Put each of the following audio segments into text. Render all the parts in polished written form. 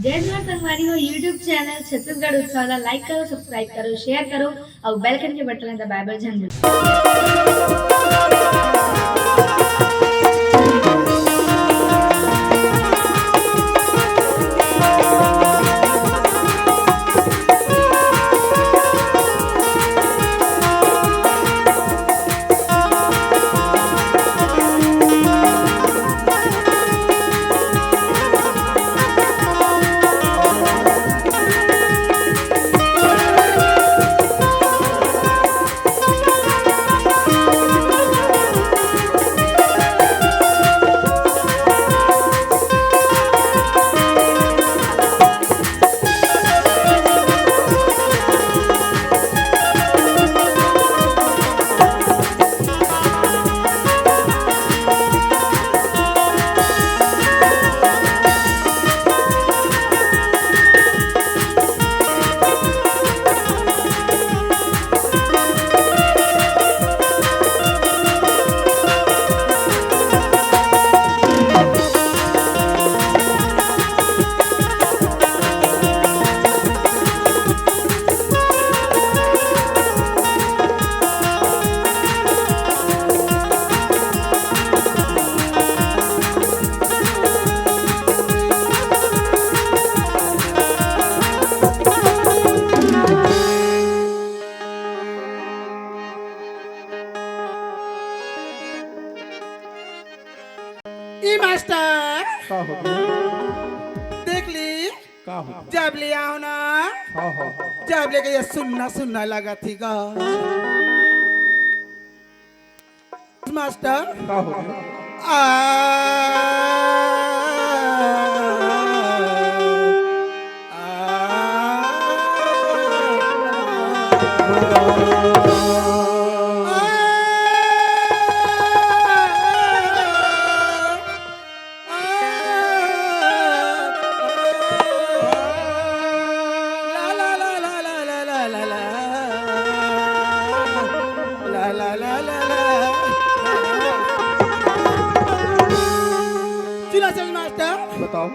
जय जवाहर संगवारी हो यूट्यूब चैनल छत्तीसगढ़ उत्सव लाइक करो सब्सक्राइब करो शेयर करो और बेल आइकन के बटन दबाए झंझट। ई मास्टर का हो गया? देख ली का हो गया? जब ले आओ ना हाँ जब लेके ये सुनना सुनना लगा थी गा मास्टर का हो गया? आ बताओ।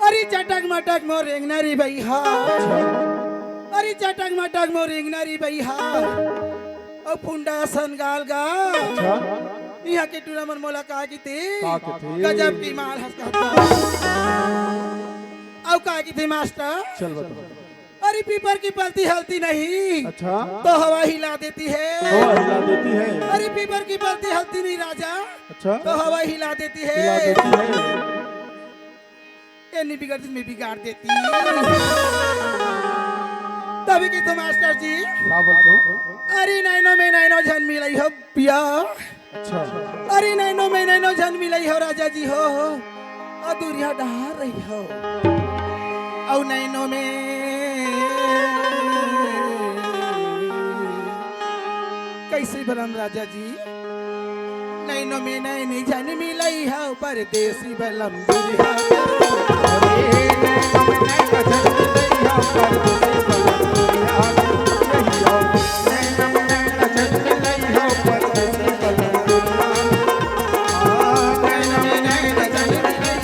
अरे चटक मटक मोर रेंगनारी भैया अरे चटक मटक मोर रेंगनारी भैया ओ पुंडा सन गाल गा अच्छा यहाँ के टूरा मन मोला का की थी का के थी? गजब की माल हंस कहता औ का की थी मास्टर चल बताओ। अरे पीपर की पलती हलती नहीं अच्छा तो हवा हिला देती है हवा हिला देती है। अरे पीपर की पलती हलती नहीं राजा अच्छा तो हवा हिला देती हिला है देती है। ये नहीं बिगड़ती मैं बिगाड़ देती तभी की तो मास्टर जी का बोलते? अरे नैनो में नैनो झन मिलाई हो पिया अच्छा अरे नैनो में नैनो झन मिलाई हो राजा जी हो अधूरिया डहार रही हो औ नैनो में कैसे बलम राजा जी नैनो में नैनी झन मिलाई हो परदेसी बलम दुरिया अरे नैनो में नैनो झन मिलाई हो परदेसी बलम दुरिया यही हो। नैनो में नैनो झन मिलाई हो परदेसी बलम दुरिया। नैनो में नैनो झन मिलाई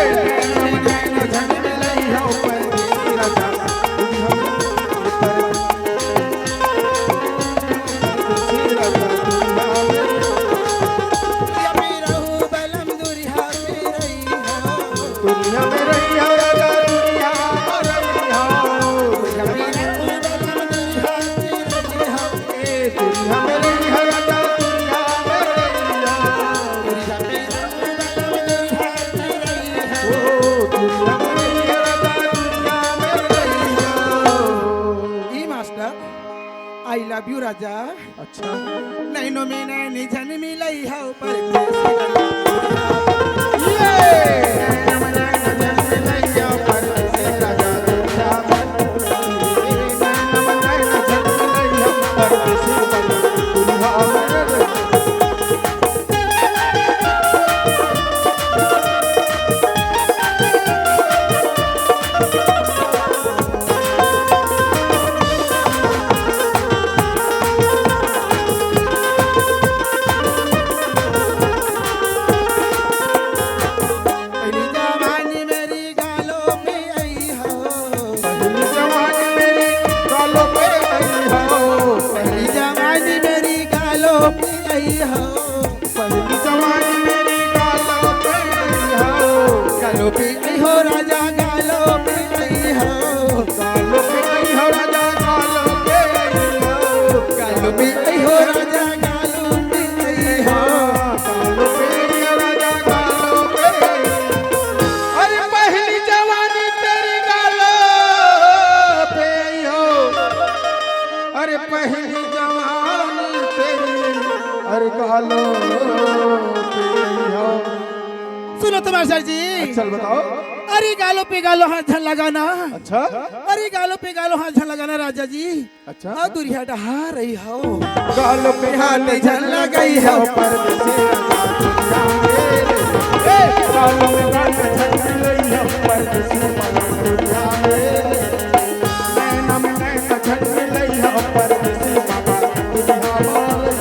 नैनो में नैनो झन मिलाई हो परदेसी राजा दुरिया। परदेसी राजा दुरिया। या मेरा हूँ बलम दुरिया मेरा ही हो दुनिया में रही हो राजा दुनिया रही हो। या मेरा हूँ बलम दुरिया मेरा ही हो ए दुनिया में रही हो राजा दुनिया में रही हो। या मेरा हूँ बलम दुरिया मेरा ही हो ओ दुनिया में रही हो राजा दुनिया में रही हो। ई मास्टर आई लव यू राजा अच्छा नैनो में नैनी झन मिलाई हो परदेसी बलम ये नैनो में नैनो झन मिलाई हो परदेसी राजा दुनिया में। नैनो में नैनो झन मिलाई हो परदेसी बलम दुनिया में रही हो। तो मास्टर जी। चल बताओ। अरे गालों पे गालों हाथ झल लगाना। अच्छा अरे गालों पे गालों हाथ झल लगाना राजा जी। अच्छा और दुरिया डहा रही हो। गाल पे हाथ झल लगाई हो परदेसी राजा दुनिया मेरे। गाल में गाल झल लगाई हो परदेसी दुनिया मेरे। नैना में नैना झल लगाई हो परदेसी बाबा दुनिया मेरे।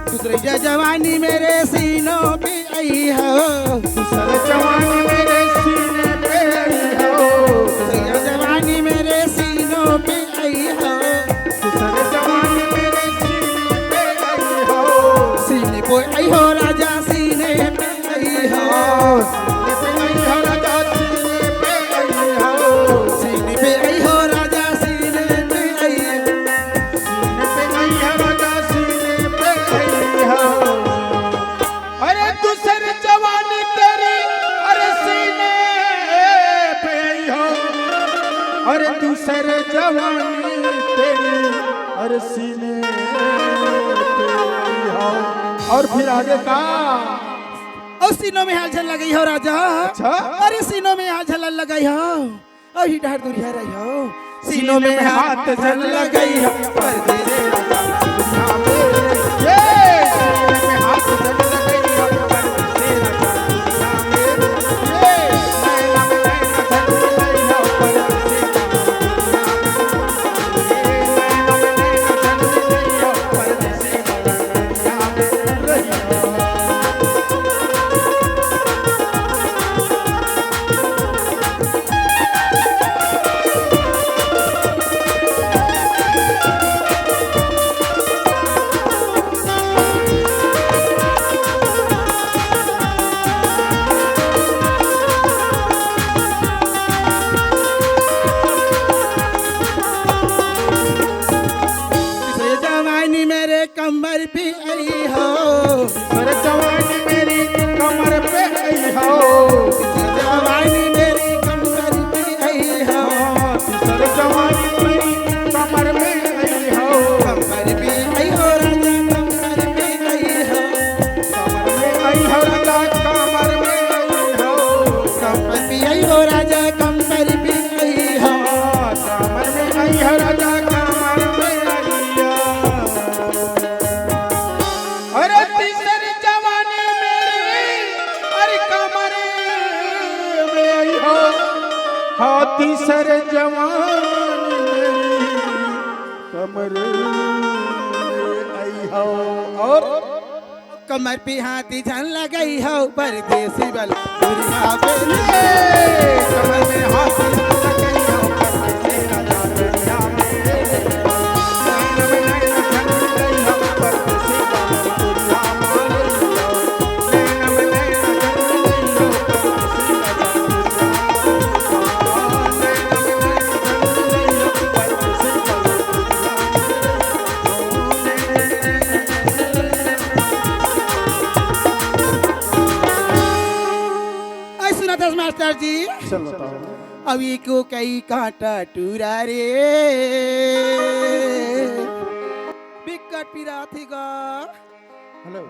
दूसरे जवानी मेरे सीनों पे आई हो। सर जवानी मेरे सीने पे आई हो। दूसरे जवानी मेरे सीनों पे आई हो। सर जवानी मेरे सीने पे आई हो। सीने पे आई हो राजा सीने पे आई हो। सीने पे आई हो राजा सीने पे आई हो। अरे दूसरे जवानी तेरी अरे सीने पे आई हो। अरे दूसरे जवानी तेरी अरे सीने पे आई हो। और फिर आगे का और सीनों में हाथ झल लगाई हो राजा। अच्छा? अरे सीनों में हाथ झल लगाई हो। और ही ढार दुरिया रही हो। सीनों में हाथ झल लगाई हो परदेसी राजा दुनिया मेरे। ये सीने में हाथ झल लगाई हो परदेसी राजा दुनिया मेरे। ये नैना में नैना झल लगाई हो परदेसी राजा दुनिया मेरे। ये नैना में नैना झल लगाई हो परदेसी राजा दुनिया मेरे। दूसरे जवानी मेरे कमर पे आई हो। सर जवानी मेरी कमर पे आई हो। दूसरे जवानी मेरी कमर पे आई हो। सर जवानी मेरी कमर में आई हो। कमर पे आई हो राजा कमर पे आई हो। कमर में आई हो राजा कमर में आई हो। कमर पे आई हो राजा कमर पे आई हो। कमर में आई हो राजा कमर में आई हो। अरे तीसरी जवानी मेरी अरे कमर में आई हो। हाँ तीसरे जवानी मेरी कमर में आई हो। और कमर पे हाथी झल लगाई हो परदेसी बल दुरिया पे। कमर में हाथ लगाई हो परदेसी राजा दुनिया मेरे। नैना में नैना झल लगाई हो परदेसी बाबा दुनिया मेरे। नैना में नैना झल लगाई हो परदेसी राजा दुनिया मेरे। नैना में नैना झल लगाई हो परदेसी बाबा आई सुना था मास्टर जी। चल बताओ। अभी को कई कांटा टूरा रे बिकट पिरा थी गा। हेलो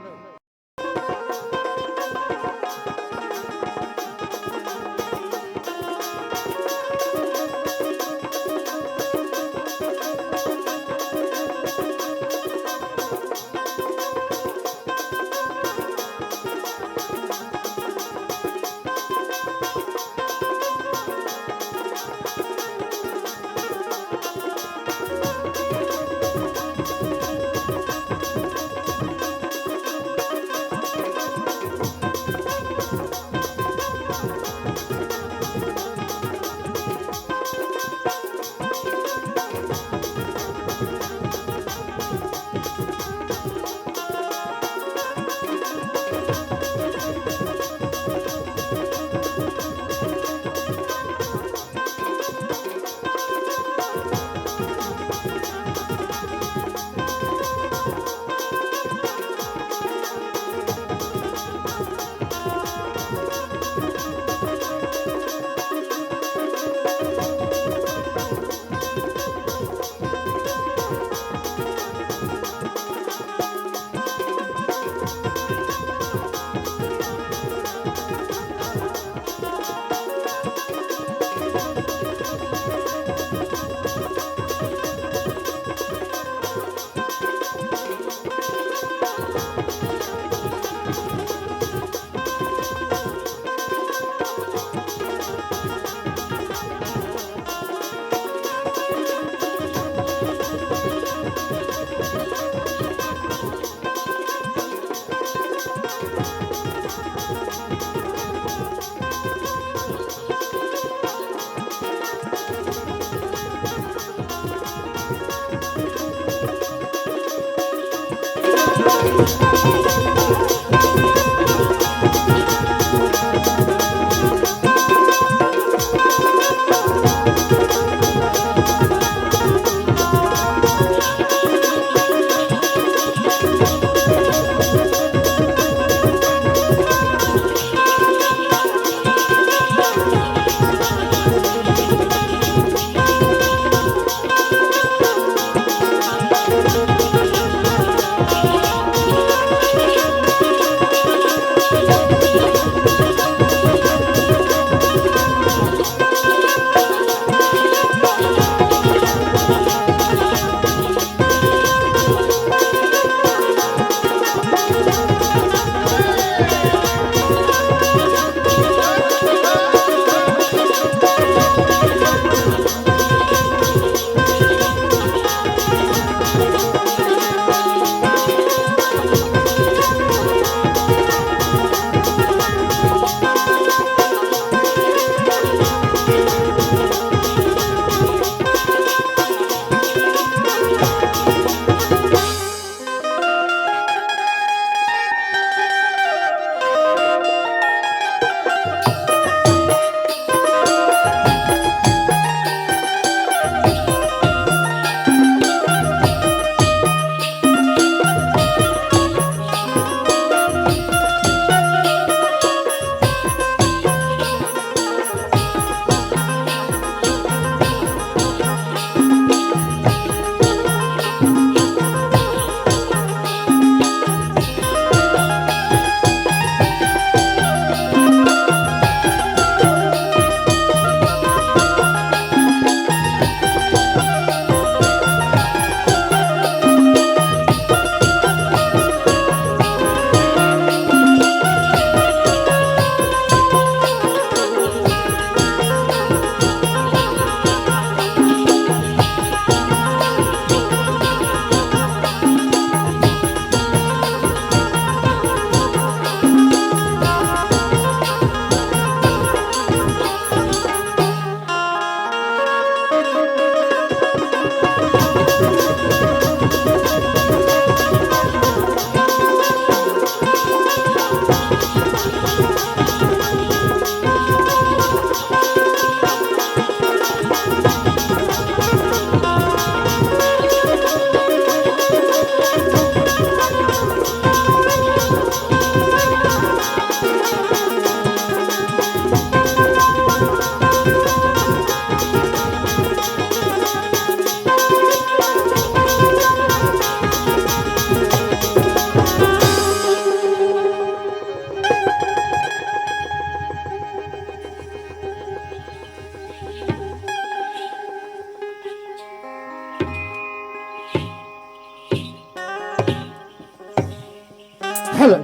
हॅलो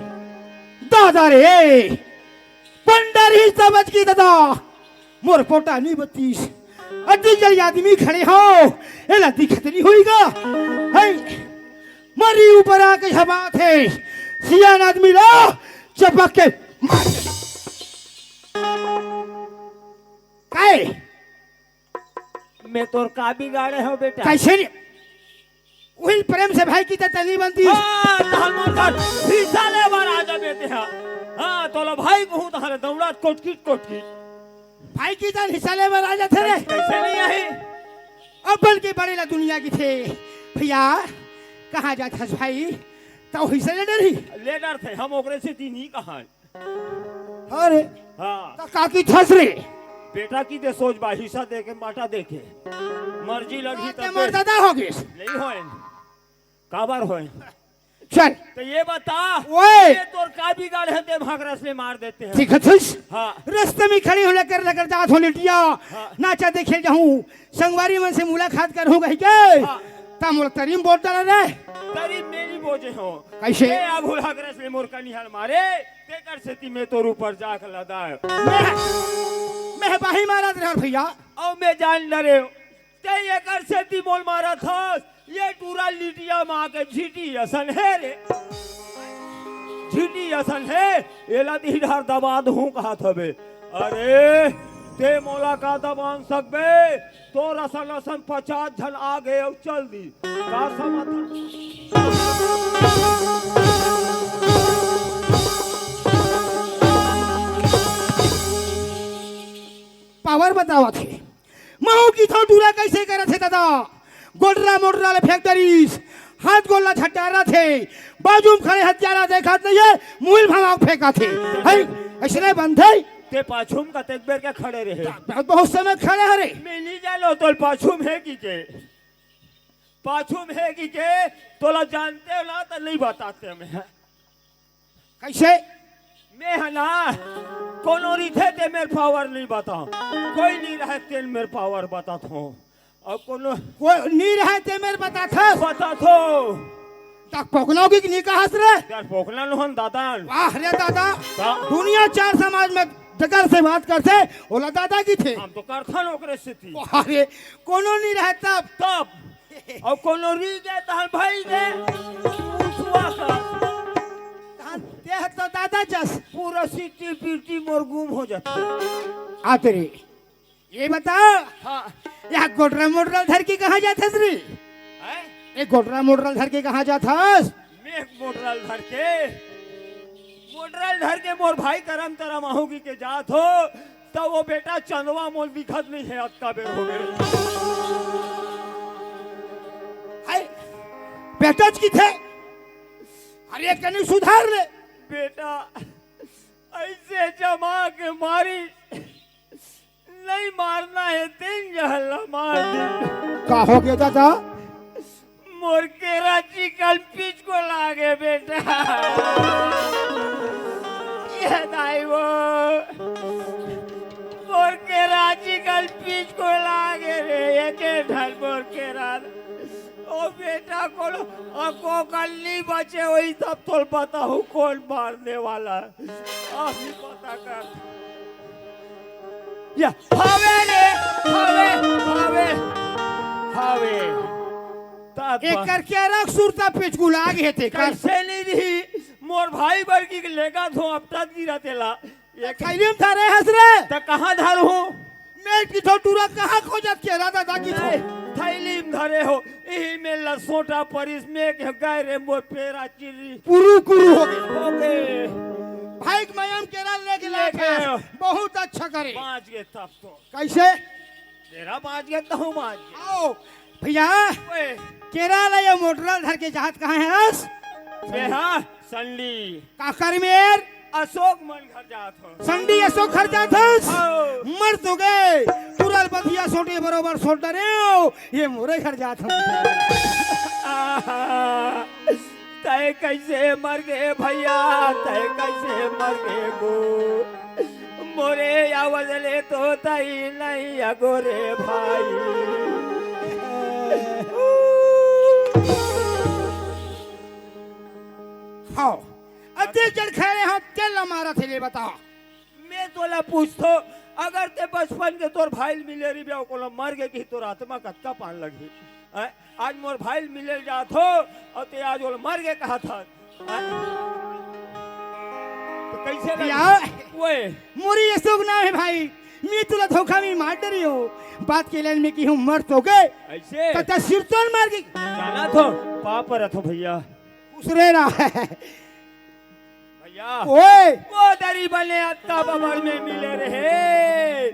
दादा रे पंडरी समझ की दादा मोर पोटा नहीं बत्तीस अड्डी जल आदमी खड़े हो एला दिखत नहीं होईगा है मरी ऊपर आके हवा थे सियान आदमी लो चपक के मार दे। काय मैं तोर का बिगाड़े हो बेटा कैसे नहीं वही प्रेम से भाई की तली बनती हाँ तहमल कर हिस्सा ले बार आजा बेटे हाँ तोला भाई कहूँ तहरे दौड़ात कोटकी भाई की तन हिस्सा ले आ जाते रे कैसे नहीं आई अब्बल के बड़े ला दुनिया की थे भैया कहाँ जात हस भाई तो हिस्सा ले डरी लेडर थे हम ओकरे से तीन ही कहा अरे हाँ तो काकी थस रे बेटा की दे सोच बा हिस्सा दे के माटा दे के मर्जी लगी ते तब मर्दादा हो गए नहीं होए काबर होए चल तो ये बता ओए ये तोर का बिगाड़ है ते भागरस ले मार देते हैं ठीक है थस हाँ रास्ते में खड़ी हो लेकर जात हो लिटिया नाचा देखे जाऊं संगवारी मन से मुलाकात करूं कहीं के हाँ। तामुल तरीम बोल डाला रे तरी मेरी बोझे हो कैसे? ये आगू भागरस ले मोर कनिहार मारे ते कर से ती मैं तोर ऊपर जाकर लदाए मैं बाही मारा रे भैया और मैं जान डरे ते ये कर से ती मोल मारा था ये टूरा लिटिया माँ के झीटी असन है रे झीटी असन है एला दीदार दबा दूं कहा था बे अरे ते मोला का दबान सकबे तो रसन रसन 50 जन आ गए और चल दी का समझ बतावा थे महू की थो टूरा कैसे करे थे दादा गोडरा मोडरा ले फैक्ट्रीज हाथ गोला छटारा थे बाजू में खड़े हत्यारा देखा नहीं है मुल भमा फेंका थे है ऐसे बंधे ते पाछुम का तेक बेर के खड़े रहे बहुत समय खड़े हरे मैं नहीं जानो तो पाछुम है कि के पाछुम है कि के तोला जानते हो ना तो नहीं बताते हमें कैसे मैं है ना कोनो रीते ते मेरे पावर नहीं बताऊं कोई नहीं रहे तेन मेरे पावर बताता हूं और कोनो कोई नहीं रहे ते मेरे बता था बता थो तक पोकनो की निकाह हस रे यार पोखला नहन दादा वाह रे दादा हाँ। दुनिया चार समाज में जगह से बात करते ओला दादा की थे हम तो कारखान ओकरे से थी अरे कोनो नहीं रहे तब तब और कोनो री गए तहन भाई गए उसवा का देह तो दादा जस पूरा सिटी पीटी मोर गुम हो जाता आते रे ये बता हाँ यहाँ गोडरा मोडरा धर के कहाँ जाते रे है ये गोडरा मोडरा धर के कहाँ जाता मैं मोटरल धर के मोर भाई करम तरम आहोगी के जात हो तो वो बेटा चंदवा मोल दिखत नहीं है अक्का बेर हो गए बेटच की थे अरे कहीं सुधार ले बेटा ऐसे जमा के मारी नहीं मारना है दिन जहला मार दे का हो गया दादा मोर के रांची कल पीछ को लागे बेटा ये दाई वो मोर के रांची कल पीछ को लागे रे ये के ढल मोर के रात ओ बेटा को कल नहीं बचे वही सब तो पता हूँ कौन मारने वाला अभी पता कर या हावे रे हावे हावे हावे एक करके रख सुरता पिच गुलाग है थे कर कैसे नहीं रही मोर भाई बरकी के लेगा धो अपटा गिरा तेला ये खैलियम था रे हंस रे त कहां धर हो मैं की थो टूरा कहां खोजत के राधा दागी थो थैली में धरे हो यही में लसोटा परिस में के गाय रे मोर पेरा चिरी पुरु कुरु हो गए हो गए भाई मयम केरा लेके लाके बहुत अच्छा करे पांच के तब तो कैसे तेरा पांच के तो पांच आओ भैया ओए केरला या मोटरल धर के जहाज कहाँ है हस बेहा संडी काकर मेर अशोक मन घर जात हो संडी अशोक घर जात हस आओ। मर तो गए तुरल बधिया सोटे बरोबर सोट रे ये मोरे घर जात हस आहा, तय कैसे मर गए भैया तय कैसे मर गए गो मोरे आवजले तो तई नहीं अगोरे भाई हाँ अधिक जन खड़े हो चल मारा थे ले बता मैं तोला पूछतो अगर ते बचपन के तोर भाई मिले रही ब्याह को मर गए कि तोर आत्मा कत्का पान लगी आज मोर भाई मिले जात हो और ते आज वो मर गए कहा था तो कैसे भैया मोरी अशोक नाम है भाई मैं तुला धोखा में मार डरी हो बात के लाइन में की हूँ मर तो गए ऐसे तथा सिरतोन मार गई जाना तो पाप रथो भैया उसरे रहा है भैया ओए वो दरी बने अत्ता बबर में मिले रहे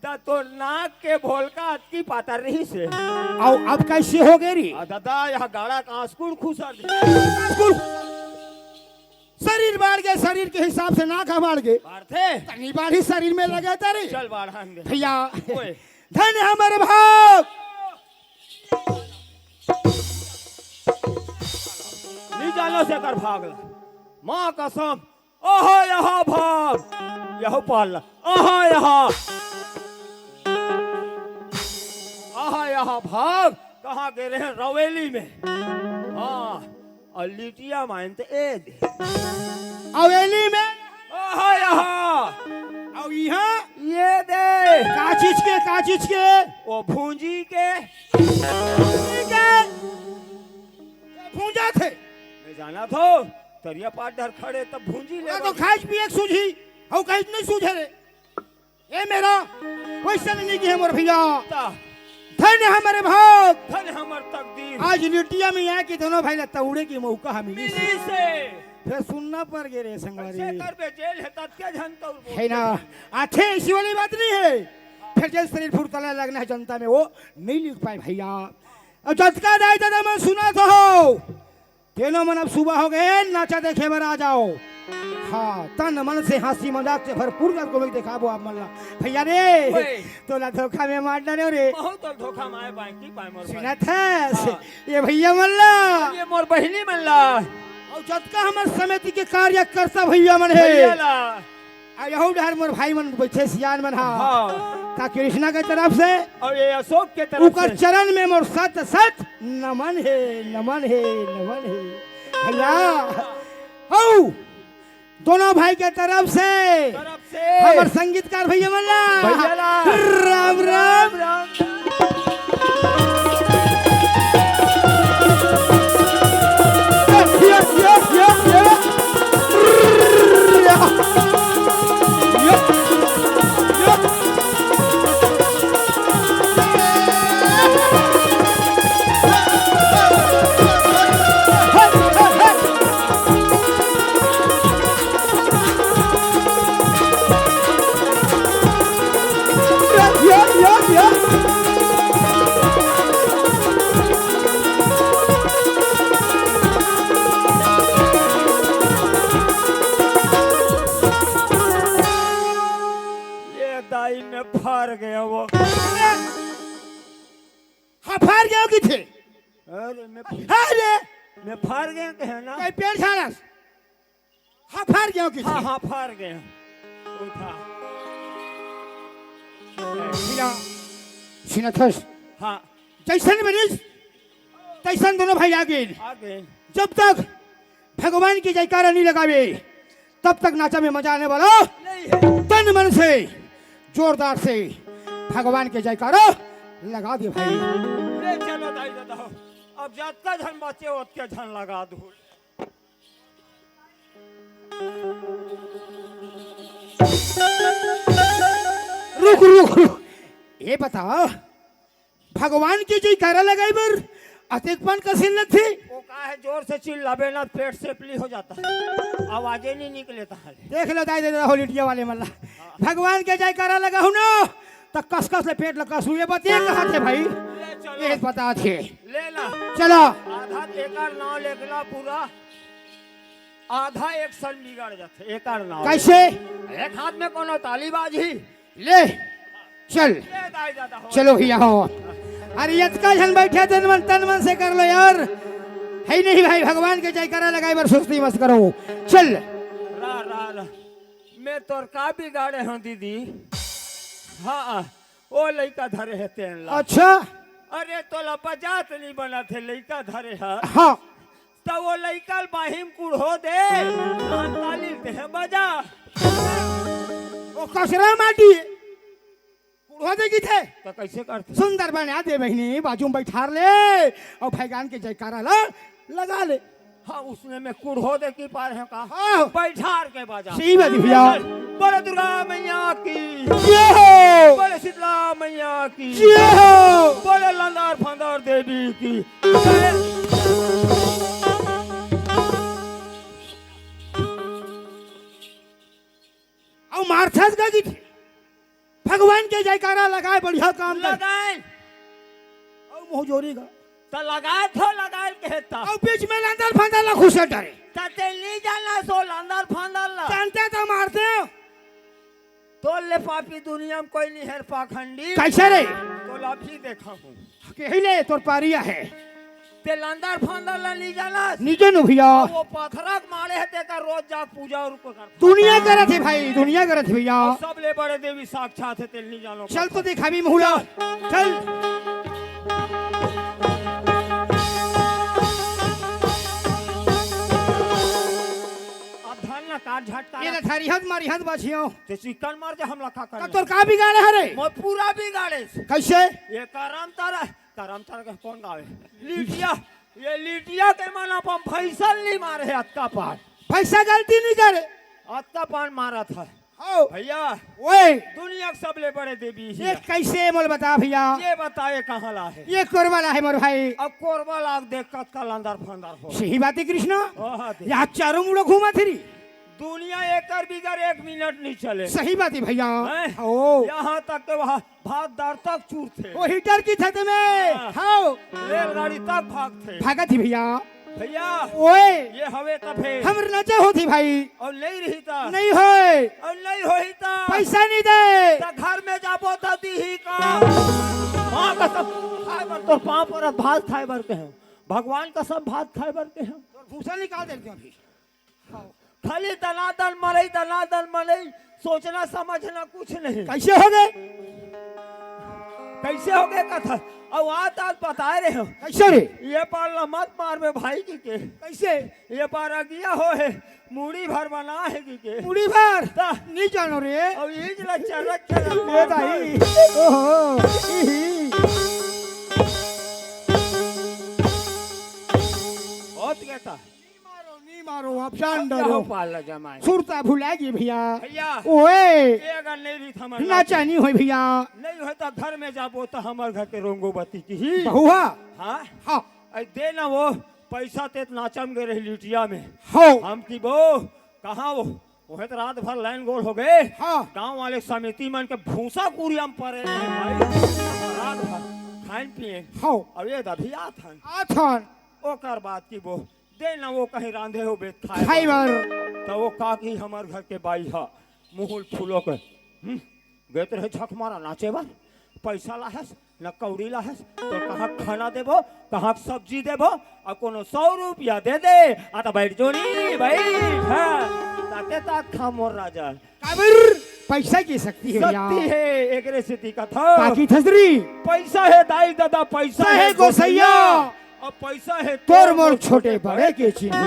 ता तो नाक के भोल का अतकी पातर रही से आओ अब कैसे हो गई री दादा यहाँ गाड़ा का स्कूल खुशा स्कूल शरीर बाढ़ गए शरीर के हिसाब से नाक बाढ़ गए थे तनी बाढ़ी शरीर में लगे तारे चल बाढ़ भैया ओए। धन हमारे भाग नहीं जानो से कर भागला माँ कसम ओहो यहाँ भाग यहो पालना ओहो यहाँ आहा यहाँ भाग कहाँ गए रहे रवेली में हाँ और लिटिया मानते ए दे अवेली में ओहो यहाँ और यहाँ ये दे का चीज के वो भूंजी के भूंजा थे मैं जाना था तरिया पाट डर खड़े तब भूंजी ले तो खाज भी एक सूझी और कहीं नहीं सूझे रे ये मेरा वैसा नहीं कि है मोर भैया धन हमारे भाग धन हमर तकदीर आज लिटिया में आए कि दोनों भाई तौड़े की मौका हमें मिली से फिर सुनना पड़ गए रे संगवारी कैसे कर बे जेल है तब क्या जानता हूँ है ना आथे ऐसी वाली बात नहीं है फिर जैसे शरीर फुर्तने लगना है जनता में वो नहीं लिख पाए भैया। अब जतका दाई दादा मैं सुना तो हो तेनो मन अब सुबह हो गए नाचा देखे बर आ जाओ। हाँ तन मन से हंसी मजाक से भरपूर को भी दिखाबो आप मल्ला भैया रे तो ना धोखा में मार डाले रे बहुत धोखा माए बाकी पाए मोर सुना था ये भैया मल्ला ये मोर बहिनी मल्ला और जतका हमार समिति के कार्यकर्ता भैया मन है भैया ला आ यहू डहर मोर भाई मन बैठे सियान मन हाँ का कृष्णा के तरफ से और ये अशोक के तरफ उकर से चरण में मोर सत सत नमन है नमन है नमन है भैया औ दोनों भाई के तरफ से हमार संगीतकार भैया मल्ला भैया ला राम राम राम ये दाई में फार गया वो हाँ फार गया की थे अरे अरे मैं फार गया कहे ना कई पेड़ छानस हाँ फार गया की हाँ थे हाँ फार गया उठा बिना सिनथस हाँ जैसन बनिस तैसन दोनों भाई आगे आगे जब तक भगवान की जयकारा नहीं लगावे तब तक नाचा में मजा आने वाला नहीं है तन मन से जोरदार से भगवान के जयकारा लगा दे भाई। ले चलो दाई दादा हो अब जितना धन बचे उतके धन लगा दो रुक रुक रुक ये बता भगवान की जयकारा लगाई बर अतिकपन का सिल्लत थी वो कहा है जोर से चिल्लावे ना पेट से पली हो जाता है आवाजें नहीं निकलेता है देख लो दाई दादा हो लिटिया वाले मल्ला भगवान के जयकारा लगाऊ ना तो कस कस ले पेट लगा सुए बतिए कहाँ थे भाई ले चलो ये बता थे ले ला चलो आधा एकर नाव लेखला पूरा आधा एक सन बिगड़ जाते एकर नाव कैसे एक हाथ में कोनो तालीबाजी ले चल ले दाई दादा हो चलो भैया हो अरे यतका जन बैठे तन मन से कर लो यार है नहीं भाई भगवान के जयकारा लगाए बर सुस्ती मत करो चल रा रा रा मैं तोर का बिगाड़े हूँ दीदी हाँ वो लड़का धरे है तेन ला अच्छा अरे तो लपजात नहीं बना थे लड़का धरे है हाँ तो वो लड़का बाहिम कुड़ो दे ताली दे बजा वो कसरा माटी कुड़वा देगी थे तो कैसे करते सुंदर बना दे बहनी बाजू में बैठा ले और भगवान के जयकारा लगा ले हाँ उसने में कुड़ो दे की पार है कहा हाँ बैठार के बजा सही बात भैया बोले दुर्गा मैया की जय हो बोले शीतला मैया की जय हो बोले लंदार फंदार देवी की और मार्थस का की भगवान के जयकारा लगाए बढ़िया काम कर लगाए और मोहजोरी का तो लगाए तो लगाए कहता और बीच में लंदर फंदर ला खुश डरे तते नहीं जाना सो लंदार फंदार ला जानते तो मारते हो तो ले पापी दुनिया में कोई नहीं है पाखंडी कैसे रे तो लाभी देखा हूँ के ले तोर पारिया है ते लंदार फंदार ला नहीं जाना नीचे नु भैया वो पत्थरक मारे है ते का रोज जाग पूजा और कर दुनिया करत है भाई दुनिया करत है भैया सब ले बड़े देवी साक्षात है तेल नहीं जानो चल तो दिखावी मुहुला चल अब धन ना काट झटका ये थारी हद मारी हद बाछियो ते चिकन मार जे हमला का का कर तोर का बिगाड़े है रे मैं पूरा बिगाड़े कैसे ये करम तारा के कौन गावे लिटिया ये लिटिया के माना पम फैसल नहीं मारे है अत्ता पान पैसा गलती नहीं करे अत्ता पान मारा था हो भैया ओए दुनिया के सबले बड़े देवी ये है कैसे मोल बता भैया ये बताए कहाँ ला है ये कोरवाला है मोर भाई अब कोरबा लाग देख कत का लंदर फंदर हो सही बात है कृष्ण ओह दे। यहाँ चारों मुड़ो घूमा थी दुनिया एकर बिगर 1 मिनट नहीं चले। सही बात है भैया। हैं? ओ यहाँ तक के वहाँ भात दार तक चूर थे, वो हीटर की छत में हाँ। हाँ रेलगाड़ी तक भाग थे। भागा थी भैया। भैया ओए ये हवे तफे हमर नचा होती भाई और नहीं रही था नहीं होए और नहीं होई था पैसा नहीं दे ता घर में जाबो तो दीही का मां कसम खाए बर तो पांव पर भात खाए बर के हैं, भगवान कसम भात खाए बर के हैं। भूसा निकाल देते हैं अभी। खाली दनादन मरई सोचना समझना कुछ नहीं। कैसे हो गए कैसे हो गए कथा और आज बता रहे हो कैसे रे ये पार मत मार में भाई की के कैसे ये पार अगिया हो है मूड़ी भर बना है की के पूरी बार ता नहीं जानो रे और ये जला चरक के ले दाई ओहो इही। बहुत कहता नहीं मारो आप जान क्या डरो हो पाला जमाए सुरता भुलाएगी भैया। भैया ओए ये अगर नहीं रही था हमारे नाचा नहीं हुई भैया नहीं होता घर में जाबो तो हमारे घर के रोंगोबती की ही बहुआ हाँ हाँ ऐ दे ना वो पैसा ते नाचम गए रही लिटिया में हो हम की वो कहाँ वो है तो रात भर लाइन गोल हो गए। हाँ गांव वाले समिति मन के भूसा कुरियम पड़े रहे भाई रात भर खाइन पिए हो अब ये दभिया था आथन ओकर बात की वो दे ना वो कहीं रांधे हो बेत खाए खाइबर तो वो काकी हमार घर के बाई हा मुहुल फूलो के गए रहे झक मारा नाचे बार पैसा लाहस न कौड़ी लाहस तो कहाँ खाना देबो कहाँ सब्जी देबो और कोनो 100 रुपया दे दे आ तो बैठ जो नी बैठ ताते तात खा मोर राजा काबर पैसा की शक्ति है भैया शक्ति है एकरे स्थिति का था बाकी थसरी पैसा है दाई दादा पैसा है गोसैया और पैसा है तोर मोर छोटे बड़े के चिन्ह।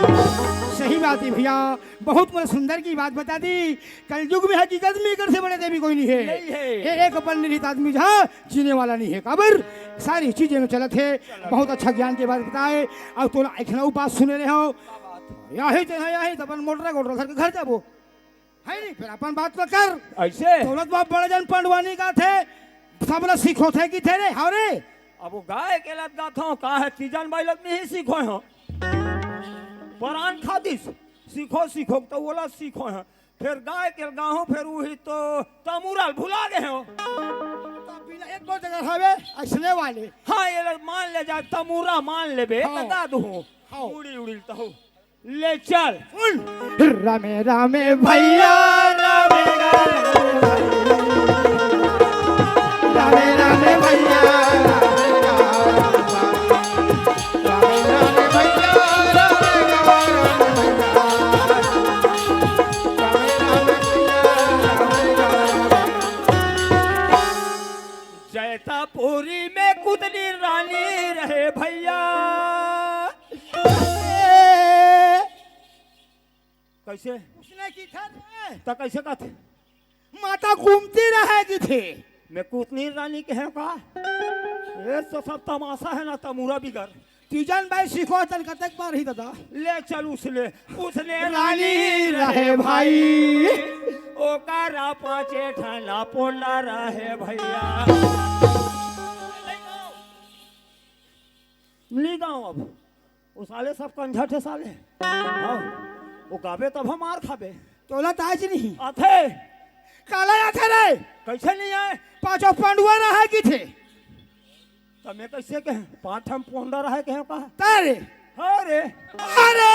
सही बात है भैया बहुत मन सुंदर की बात बता दी। कल युग में हकीकत में कर से बड़े देवी कोई नहीं है, नहीं है। ये एक अपन निहित आदमी जहाँ जीने वाला नहीं है काबर सारी चीजें में चलत है। बहुत अच्छा ज्ञान के बात बताए और तो एक बात सुने रहे हो यही तो अपन मोटर गोटर घर के घर जाबो है नहीं फिर अपन बात तो कर ऐसे दौलत बाप बड़े जन पंडवानी का थे सब लोग सीखो थे कि थे रे हाँ रे अब वो गाय के लत गाथ हो का है तीजन भाई लग नहीं सीखो हो परान खादिस सीखो सीखो तो बोला सीखो है फिर गाय के गाँव फिर वही तो तमुरल भुला गए हो एक बार जगह हवे असले वाले हाँ ये लोग मान ले जा तमुरा मान ले बे हाँ। बता दू हाँ। उड़ी उड़ी तो हो ले चल सुन रामे रामे भैया रामे रामे रामे भैया जैतापुरी में कुतनी रानी रहे भैया कैसे उसने की था तो कैसे कहते माता घूमती रहेगी थी मैं कुतनी रानी के है का ये तो सब तमाशा है ना तमुरा बिगर तीजन भाई सीखो तन कतक बार ही दादा ले चल उसने रानी रहे भाई ओकारा पाँचे ठाना पोंडा रहे भैया ली गाँव अब वो साले सब कंझट है साले हाँ, वो गावे तब हम मार खाबे तोला ताज नहीं आथे काला आथे रे कैसे नहीं आए पांचों पांडुआ रहा की थे तो मैं कैसे कहें 5 हम पोंडा रहे कहें कहा तारे अरे अरे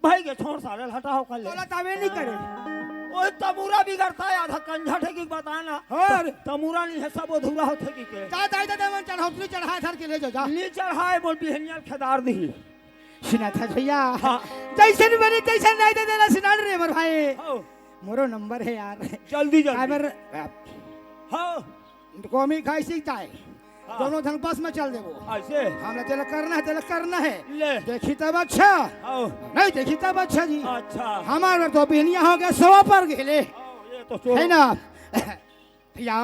भाई के छोड़ साले हटाओ कर ले तोला तावे नहीं करे ओए तमुरा बिगड़ता है आधा कंझट है कि बताना और तमुरा नहीं है सब अधूरा होते की के जा दाई दाई मन चढ़ा चढ़ा धर के ले जा नी चढ़ाए बोल बिहनिया खेदार दी सुना था भैया हाँ। जैसे बनी तैसे नहीं दे देना सिनान रे मर भाई हो मोरो नंबर है यार जल्दी जल्दी काबर हाँ कौमी खाई सीखता है हाँ। दोनों धन पास में चल देवो ऐसे हमने तेल करना है ले देखी तब अच्छा आओ नहीं देखी तब अच्छा जी अच्छा हमारे तो बेनिया हो गया 100 पर गेले आओ ये तो है ना या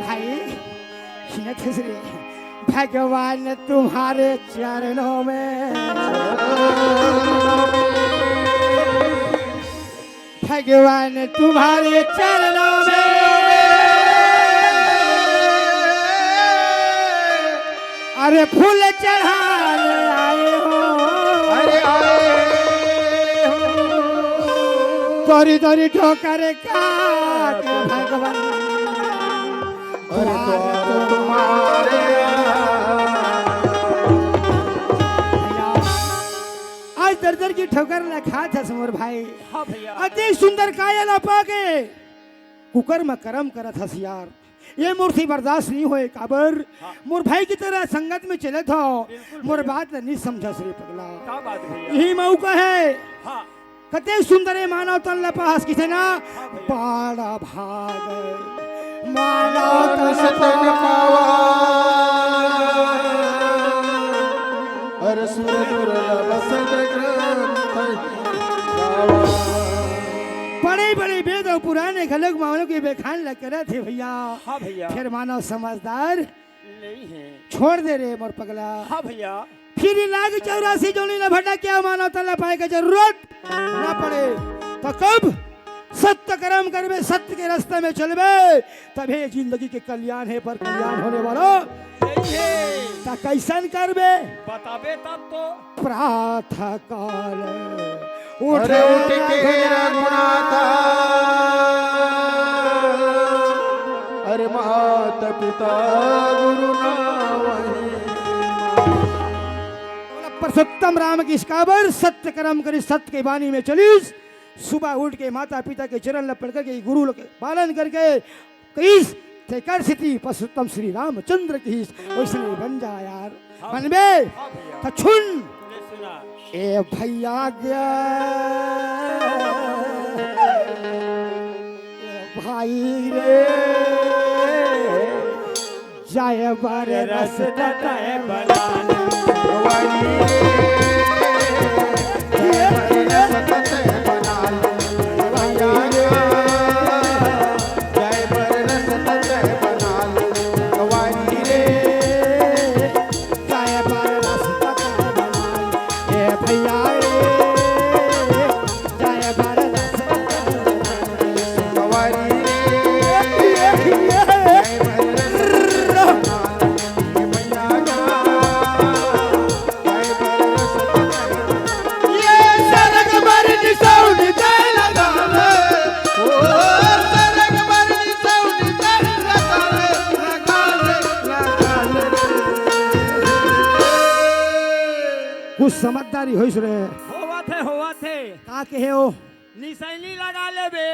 भाई भगवान तुम्हारे चरणों में भगवान तुम्हारे चरणों में अरे फूल चढ़ाने आए हो, अरे आए हो तोरी तोरी ठोकर काट भगवान अरे द्वार तुम्हारे आज दर दर की ठोकर न खा था समोर भाई। हाँ भैया अति सुंदर काया ना पाके कुकर में करम करत हस यार। ये मूर्ति बर्दाश्त नहीं होए काबर मोर भाई की तरह संगत में चले थो मोर बात नहीं समझा श्री पगला। क्या बात भैया यही मौका है हाँ कते सुंदर है मानव तन लपास किसे ना पाड़ा भाग मानव तन सतन पावा अरे सुर दुर्लभ सद ग्रंथ गावा। बड़े बड़े वेद और पुराने खलक मानव के बेखान लग करे थे भैया। हाँ भैया फिर मानव समझदार नहीं है छोड़ दे रे मोर पगला। हाँ भैया फिर लाग 84 जोड़ी न भटा क्या मानव तला पाए का जरूरत ना पड़े तो कब सत्य कर्म करबे सत्य के रास्ते में चलबे तबे जिंदगी के कल्याण है पर कल्याण होने वाला नहीं है ता कैसन करबे बताबे तब तो प्रातः काल अरे उठ के रघुनाथा अरे माता पिता गुरु नावही पुरुषोत्तम राम की इसकाबर सत्य कर्म करी सत्य के वाणी में चलीस सुबह उठ के माता पिता के चरण लपट करके गुरु लोग के पालन करके कईस थे कर स्थिति पुरुषोत्तम श्री रामचंद्र की वैसने बन जा यार बनबे हाँ भैया तो छुन तूने सुना ए भैया गया ए भाई रे जाय बार रस तय बनाना भवानी रे जय सतत बना लो भैया जय बर सतत बना लो भवानी रे जाय बार रस तय बना ए भैया रे जाय बार रस भवानी रे जय बर कुछ समझदारी होइस रे होवा थे का कहे हो निशानी लगा ले बे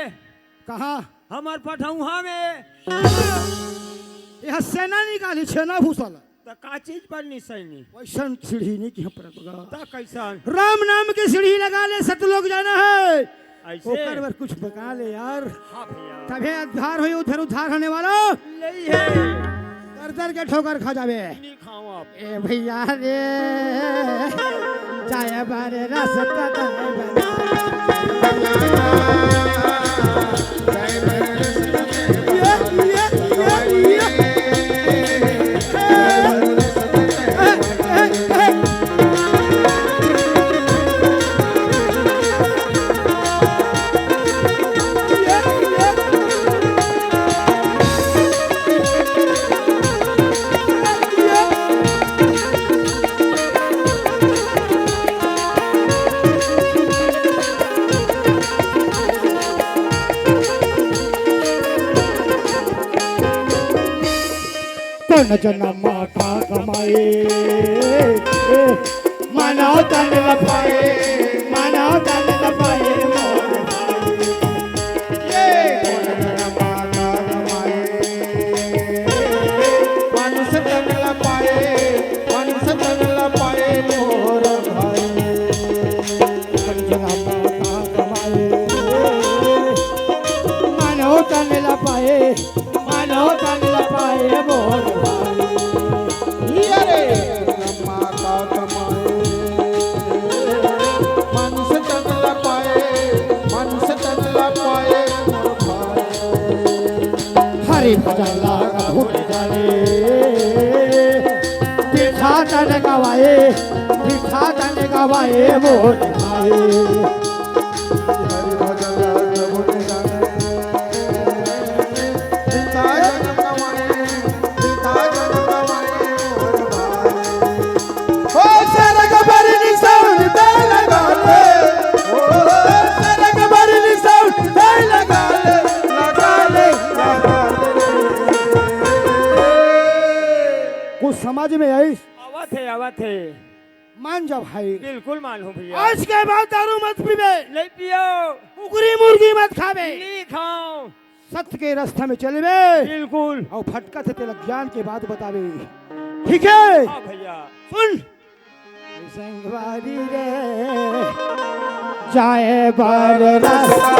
कहा हमार पठौहा में यह सेना निकाली छेना भूसल तो का चीज पर निशानी वैसन सीढ़ी नहीं की पर तो कैसन राम नाम की सीढ़ी लगा ले सत लोग जाना है ऐसे ओकर पर कुछ बका ले यार हाँ भैया तबे उद्धार हो उधर उद्धार होने वाला नहीं है दर दर के ठोकर खा जावे नहीं खाओ आप ए भैया रे जाय बारे रास्ता तय कौन जना माथा कमाए मानव तन लपाए मानव तन लपाए मोर जना माथा कमाए मानव तन लपाए मानव तन लपाए मोर हरि भजन लागा भूल जाने बिठा तन गवाए मोर भाई समझ में आई? आवत है मान जा भाई, बिल्कुल मालूम भैया। आज के बाद दारू मत पीबे, नहीं पियो, कुकरी मुर्गी मत खाबे, नहीं खाओ, सत्य के रास्ते में चलबे, बिल्कुल। और फटका से तेरा ज्ञान के बात बतावे, ठीक है? हाँ भैया। सुन, संगवारी रे जाए बार रास्ता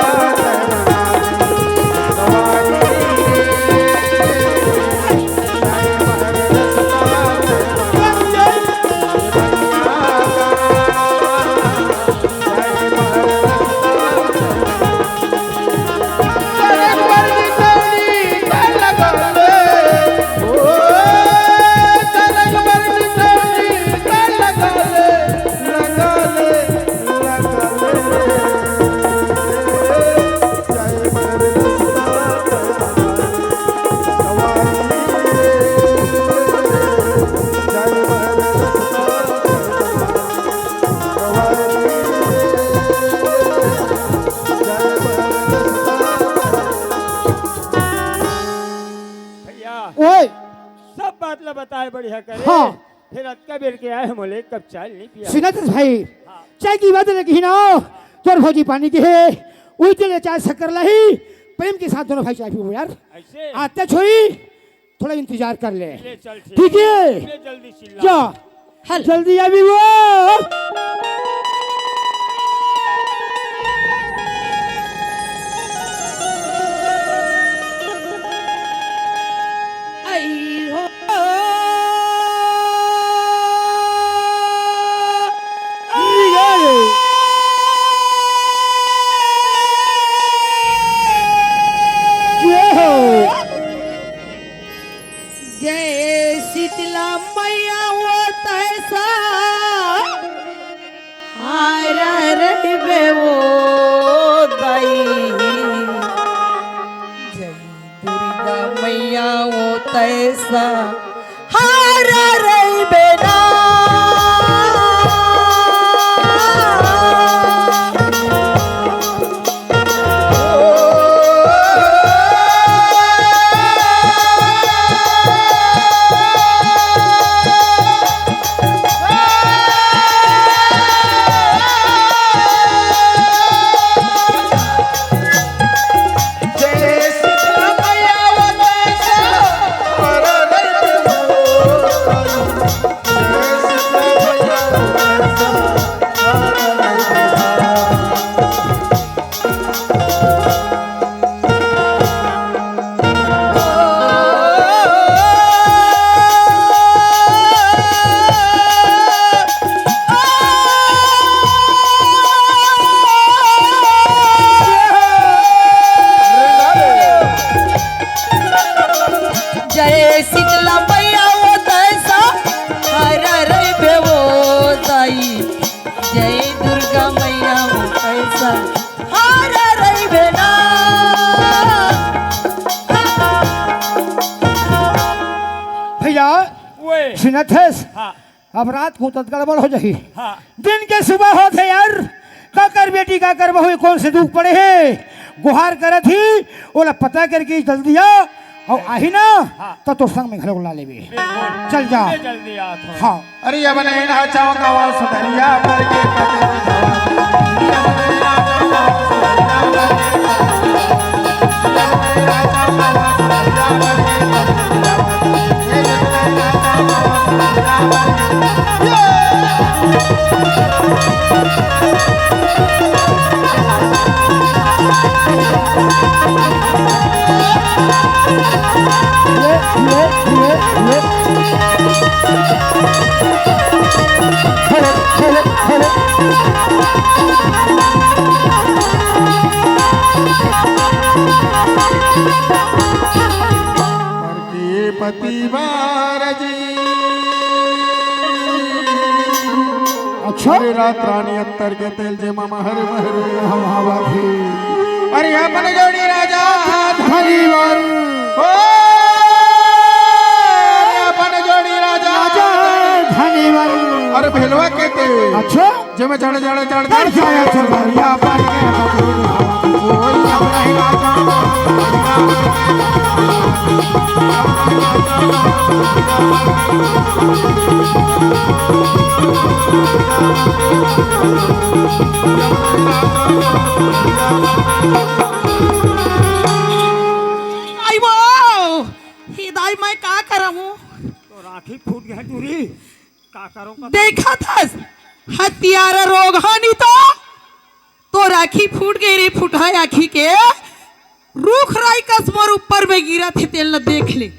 सब बात ला बताए बढ़िया करे। हाँ। फिर अटका बेर के आए मोले कब चाय नहीं पिया। सुनत भाई, हाँ। चाय की बात लगी ना, तोर भौजी पानी की है, उल्टे ले चाय शक्कर लाई, प्रेम के साथ दोनों भाई चाय पियो यार। ऐसे आते छोई, थोड़ा इंतजार कर ले, ले चल ठीक है? ले जल्दी चिल्ला। जा जल्दी अभी वो जय शीतला मैया वो तैसा हारा रहे वो दाई। जय दुर्गा मैया वो तैसा हारा रहे ना। जय शीतला मैया वो तैसा हरा रे वो दाई। जय दुर्गा मैया वो तैसा हरा रे ना। भैया वे सुनत है? हाँ अब रात को तक गड़बड़ हो जाही, हाँ दिन के सुबह होते यार, काकर बेटी काकर बहू कौन से दुख पड़े है, गुहार करे थी, ओला पता करके जल्दी आ, और आही ना तो तो संग में घर बुला लेबे। बिल्कुल। चल जा। ले जल्दी आ तो। हाँ अरे ये बने ना चाव का वाल सुधरिया पर के पते ये बने ना चाव का वाल सुधरिया पर के पते ये बने ना चाव का वाल सुधरिया पर के पते ये बने ना चाव का वाल सुधरिया पर के पति बारजी अच्छा अरे रात रानी अत्तर के तेल जे मामा हर महर हम हवा थी। अरे अपन जोड़ी राजा धनीवर ओ अरे अपन जोड़ी राजा धन्यवाद। अरे भेलवा के ते अच्छा जे में चढ़ जाया चढ़िया पर के कोई अपना ही राजा आई वो हिदाई मैं का करूं? तो राखी फूट गया टूरी, का करूंगा? देखा था हत्यारा रोग हानि तो राखी फूट गई रे, फुटा आखी के रूख राई कसमोर ऊपर में गिरा थे, तेल न देख ले।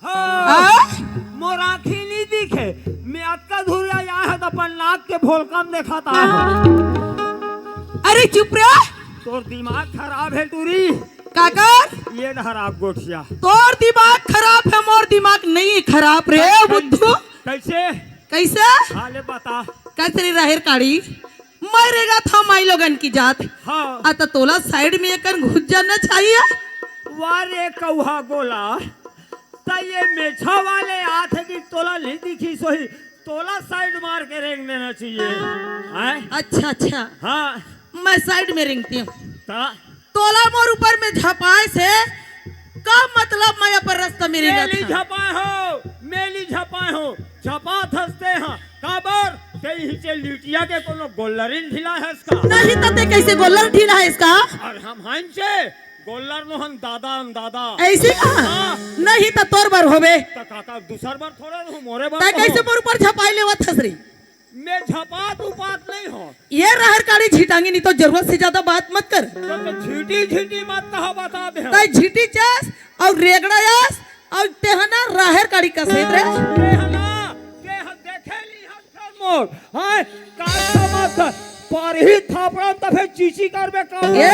हाँ, मोर आँखी नहीं दिखे, मैं अक्का धुरिया यहाँ है तो अपन नाक के भोलकम देखा था। अरे चुप रे, तोर दिमाग खराब है टूरी, काकर ये खराब गोठिया। तोर दिमाग खराब है, मोर दिमाग नहीं खराब रे बुद्धू। कैसे कैसे हाले बता। कैसे राहिर काड़ी मरेगा था माई लोगन की जात। हाँ आता तोला साइड में एक घुस जाना चाहिए। वारे कौहा गोला तो ये मेछा वाले आते कि तोला नहीं दिखी सोही, तोला साइड मार के रेंग देना चाहिए। हैं? अच्छा अच्छा, हाँ मैं साइड में रेंगती हूँ। ता तोला मोर ऊपर में झपाए से का मतलब, मैं पर रास्ता में रेंगा मेली था। झपाए हो, मेली झपाए हो, झपा थसते हैं काबर ते हिचे लिटिया के कोनो गोल्लरिन ढिला है इसका। नहीं तो ते कैसे गोल्लर ढीला है इसका? और हम हंचे गोल्लर नो हम दादा ऐसे कहा हाँ। नहीं तो तोर बार होबे तो काका दूसर बार थोड़े हो मोरे बार ता तो कैसे हो। मोर ऊपर झपाए लेवा थसरी? मैं झपात उपात नहीं हो, ये रहर काड़ी झिटांगी, नहीं तो जरूरत से ज्यादा बात मत कर। तो झीटी झीटी मत कहा बता दे। ताई झिटी चस और रेगड़ा यस और तेहना रहर काड़ी का सेत रे। देखे ली हम मोर हाय का मत पर ही थापड़ा तबे चीची करबे का। ए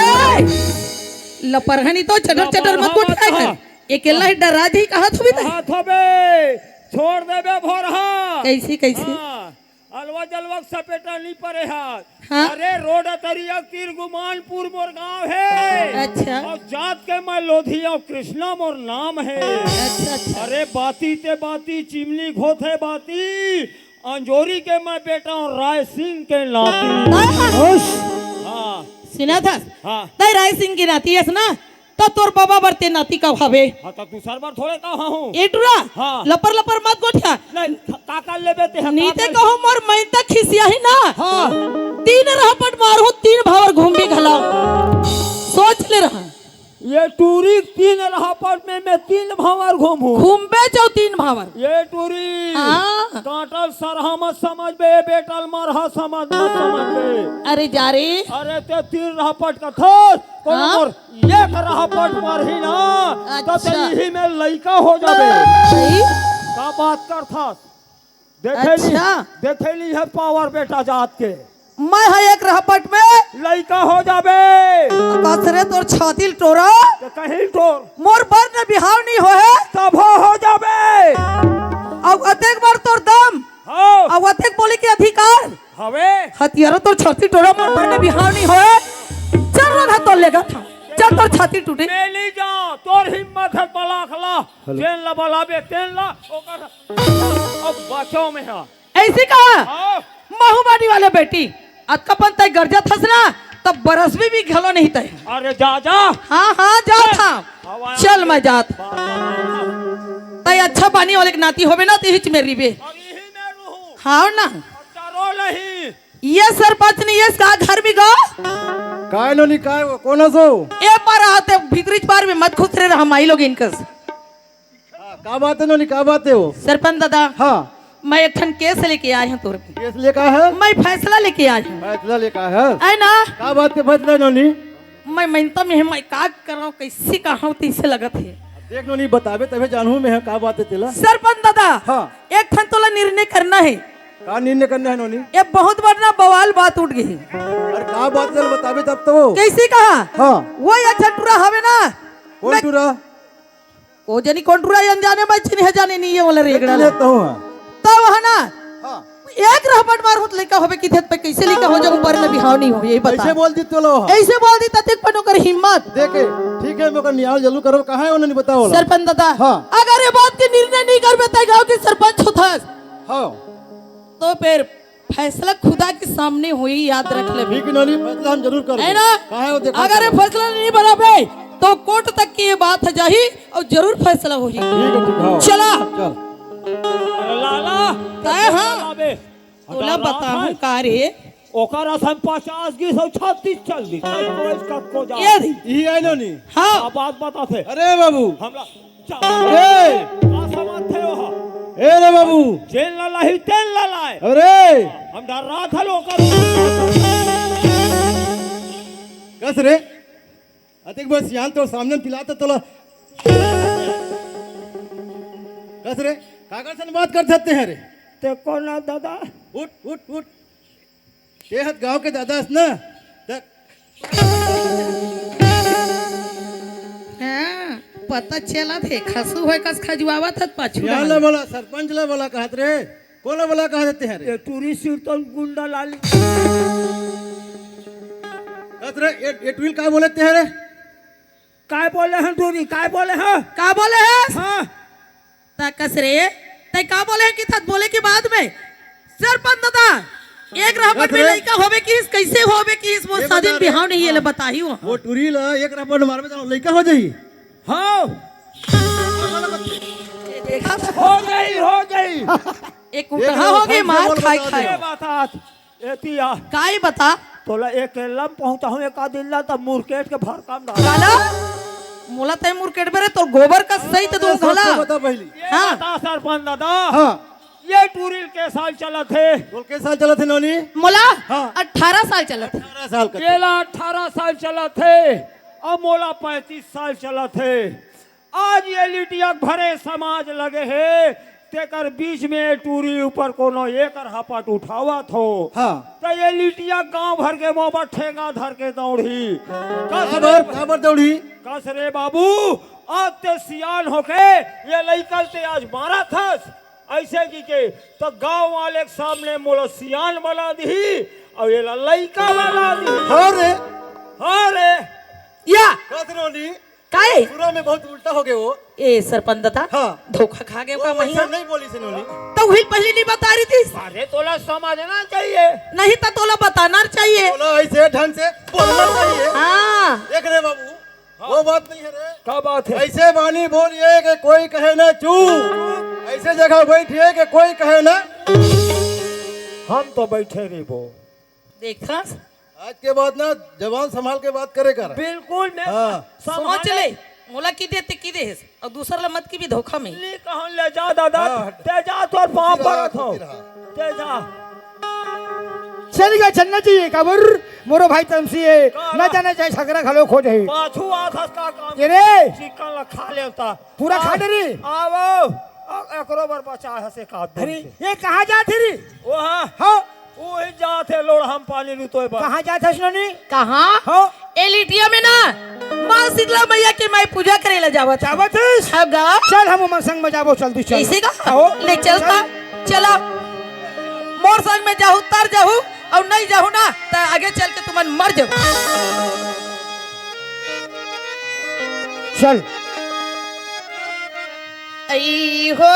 लपरहनी तो चटर चटर मत कोट खाए कर, अकेला ही डरा दी कहा थोबी त हाथ होबे छोड़ देबे भोरहा। कैसी कैसी हाँ, अलवा जलवा सपेटा नहीं पड़े हाथ। हाँ? अरे रोड तरिया तीर गुमानपुर मोर गांव है। अच्छा और जात के मैं लोधिया कृष्णा मोर नाम है। अच्छा अच्छा, अरे बाती ते बाती चिमनी घोथे बाती, अंजोरी के मैं बेटा हूँ राय सिंह के नाती। होश हाँ सुना था हाँ ताई राय सिंह की नाती है ना, तो तोर बाबा बरते नाती का भावे हाँ तो दूसर बार थोड़े कहा हूँ। एटुरा हाँ। लपर लपर मत गोठिया, नहीं काका ले बेते हम नीते कहो मोर मैं तक खिसिया ही ना। हाँ तीन रहपट मारो, तीन भावर घूम भी घलाओ, सोच ले रहा ये टूरी तीन रहापट में मैं तीन भावर घूमू। घूमबे जाओ तीन भावर। ये टूरी हाँ। काटल सरहा मत समझ बे, बेटल मरहा समझ मत समझ बे। अरे जा रे, अरे ते तीन रहापट का थोस कोनो हाँ? मोर एक रहापट मारही ना तो अच्छा। तेही में लइका हो जाबे। सही का बात कर था देखेली अच्छा। देखेली है पावर बेटा जात के मैं है एक रहपट में लइका हो जाबे। कसरे तोर छातिल टोरा तो कहीं तोर मोर बर ने बिहाव नहीं हो है, तब हो जाबे। अब अतेक बार तोर दम हाँ अब अतेक बोले के अधिकार हवे हथियारा तोर छाती टोरा, मोर बर ने बिहाव नहीं हो है। चल रहा तो लेगा था, चल तोर छाती टूटे। मेली जा तोर हिम्मत है बला खला तेन ला बलाबे तेन ला ओकर अब बचाओ में है। ऐसे कहा हाँ महुबाड़ी वाले बेटी अतकापन तय गर्जा थस ना, तब बरस भी घलो नहीं तय। अरे जा जा हाँ हाँ जा था, चल मैं जात तय अच्छा पानी वाले के नाती होबे ना ते हिच मेरी बे। और यही मैं रहूं हाँ ना, डरो नहीं। ये सरपंच ने ये का घर भी गो काय नो नी काय कोण असो ए बार आते भीतरी बार में मत खुसरे रहा माई लोग इनकस। का बात है नो नी का बात है वो? सरपंच दादा हाँ मैं एक ठन केस लेके आई हूँ तोर पे, केस लेका है, मैं फैसला लेके आई हूँ। फैसला लेका है। है ना, का बात के फैसला नो नी? मैं मनता में मैं का कराऊं कैसे कहा तैसे लगत है। देख नो नी बतावे तबे जानू में है का बात है तेला। सरपंच दादा हाँ एक ठन तोला निर्णय करना है, का निर्णय करना है नो नी? ये बहुत बड़ा बवाल बात उठ गई। अरे का बात है बतावे तब तो वो। कैसे कहा हाँ वो या छटुरा हवे ना, कौन टूरा? वो जनी कौन टुरा अनजाने में चिन्ह जाने नहीं है वाला रेगड़ा लेता हूँ तब है ना। हाँ एक रहपट मार होत लइका होबे किथे पे कैसे लइका हो जाऊं पर में बिहाव नहीं हो, यही बता। ऐसे बोल दी तो लो। ऐसे बोल दी ततिक पनो कर हिम्मत। देखे ठीक है मगर नियाल जल्लू करो कहाँ है उन्होंने बताओ ला। सरपंच दादा हाँ। अगर ये बात के निर्णय नहीं कर बेता गांव के सरपंच होथस हाँ तो फिर फैसला खुदा के सामने हुई, याद रख ले ठीक है नो नी फैसला हम जरूर करेंगे। है ना। कहाँ है वो देखो। अगर ये फैसला नहीं बना बे तो कोर्ट तक की ये बात जाही और जरूर फैसला होगी। ठीक है ठीक है हाँ। चला चल अरे लाला काय हाँ अबे तोला बताऊं का रे ओकर असम 50 की 36 चल दी को जा ये दी ई आइलो नी हाँ अब बात बता थे अरे बाबू हमरा अरे का समाज थे वहां ए रे बाबू जेल न लही तेल न लाए अरे हम डर रहा था लोकर कस रे अतिक बस यान तो सामने पिलाता तोला कस रे कागज से बात कर सकते हैं रे ते कौन ना दादा उठ उठ उठ ये गांव के दादा ना तक हाँ, पता चला थे खसू है कस खजुआवा था पाछू यार ला बोला सरपंच ला बोला कहत रे कौन बोला कह देते हैं रे ये टूरी सिरतन गुंडा लाली कस रे ये ट्विल का बोलते हैं रे काय बोले हैं टूरी काय बोले हैं का बोले है हाँ ताकस रे तय का बोले हैं कि था बोले के बाद में सरपंच दादा एक रहबट में लड़का होवे की कैसे होवे की इस मोर शादी बिहाव नहीं ये ले बताई हो वो टुरी ला एक रपट मारबे तो लइका हो जाई हाँ देखा हो गई एक उठा हो गई मार खाई खाई ये बात आज एतिया काई बता तोला एक लम पहुंचा हूं एक आदिल्ला तब मुरकेट के भर काम डाल गाला मोला तय मुरकेट बेरे तो गोबर का सही तो दो घला बता पहली हाँ बता सरपंच दादा हां ये टूरिल के साल चला थे बोल के साल चला थे नोनी मोला हाँ। 18 साल चला था 18 साल का केला 18 साल चला थे और मोला 35 साल चला थे आज ये लिटिया भरे समाज लगे है तेकर बीच में टूरी ऊपर कोनो एकर हपट उठावा थो हां तो ये लिटिया गांव भर के मोबा ठेगा धर के दौड़ी काबर दौड़ी कस रे बाबू आज ते सियान होके ये लइकल ते आज मारा थस ऐसे की के तो गांव वाले के सामने मोला सियान बना दी और ये लइका बना दी अरे अरे या कस नोनी काई पूरा में बहुत उल्टा हो गए वो ए सरपंच दादा हाँ। धोखा खा गए का वो महिला ऐसा नहीं बोली से नोनी तो वही पहले नहीं बता रही थी अरे तोला समझना चाहिए नहीं तो तोला बताना चाहिए बोला ऐसे ढंग से बोलना चाहिए हाँ देख रे बाबू वो बात नहीं है रे क्या बात है ऐसे बानी बोलिए कि कोई कहे ना चू ऐसे जगह बैठिए कि कोई कहे ना हम तो बैठे रही वो देखा आज के बाद ना जवान संभाल के बात करे कर बिल्कुल मैं हाँ। समझ ले मोला की देते की दे और दूसरा मत की भी धोखा में ले कहां ले जा दादा हाँ। ते जा तोर पांव पर हो रहा। ते जा चल गया चलना चाहिए कबर मोरो भाई तमसी है न जाना चाहिए सगरा खलो खो जाए पाछू आखस का काम ये रे चिकन ला खा लेता पूरा खा दे रे आवो एकरो बर बचा हसे का अरे ये कहाँ जाती रे ओ हां हाँ ओए जाते लोड़ हम पानी रुतोय बा कहाँ जाता सुननी कहाँ हाँ एलिटिया में ना माँ शीतला मैया के मैं पूजा करे ला जावत जावत गा चल हम उमर संग में जाबो चल तू चल ऐसे का आओ ले चलता चला मोर संग में जाहू तर जाहू और नहीं जाहू ना तो आगे चल के तुमन मर जाओ चल आई हो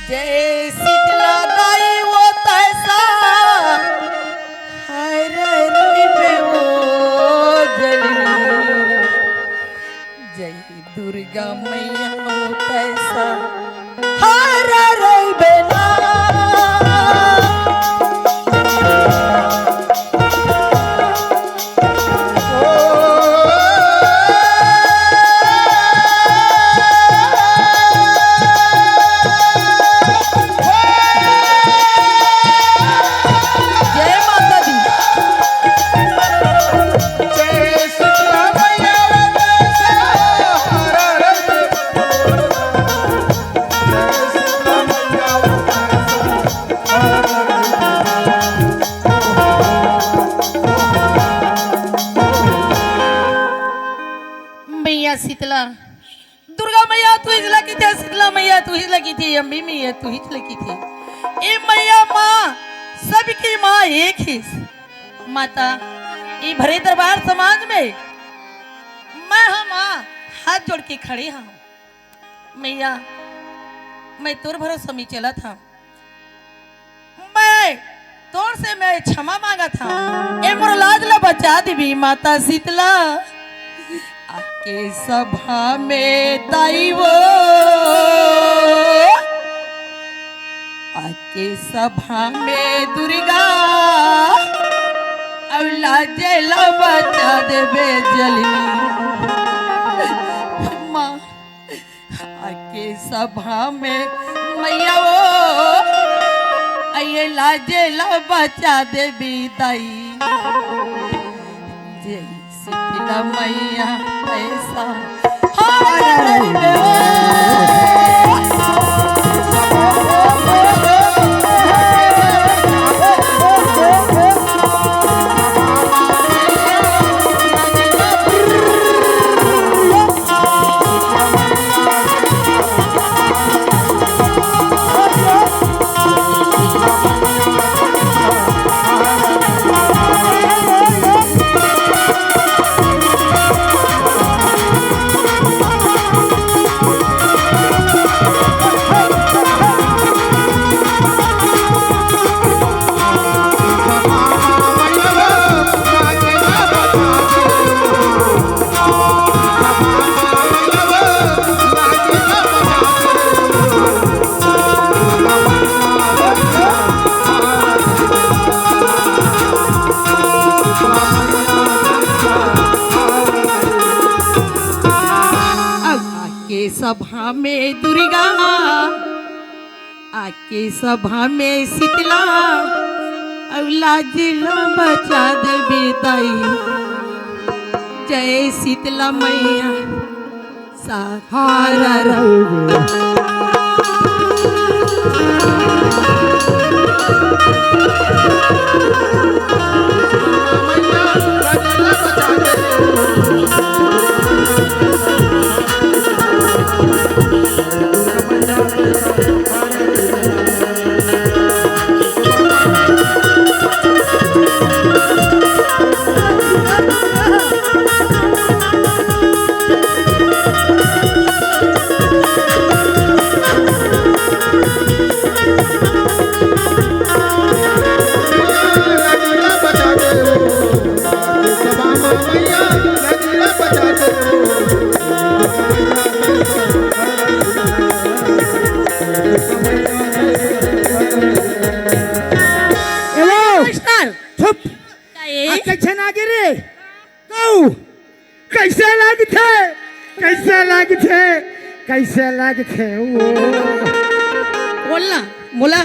जय शीतला दाई वो तैसा हर रे वो जलनी जय दुर्गा मैया वो तैसा हर रे बेला जय माता दी मैया शीतला दुर्गा मैया तू ही लगी थी शीतला मैया तू ही लगी थी अम्बी मैया तू ही लगी थी ए मैया माँ सबकी माँ एक ही माता ये भरे दरबार समाज में मैं हम हाथ जोड़ के खड़े हूँ मैया मैं तोर भरोसा में चला था मैं तोर से मैं क्षमा मांगा था। ए मोर लाज ला बचा देवी माता शीतला। आके सभा में ताई वो, आके सभा में दुर्गा, अब लाजे ला बचा देवे जलनी माँ। आके सभा में मैया वो, ये लाजे ला बचा देवी दाई। जय शीतला मैया ऐसा हार रही सभा में दुर्गा, आके सभा में शीतला, अब लाजिला बचा देवी ताई। जय शीतला मैया सहारा रही। कैसे लगते वो बोलना मोला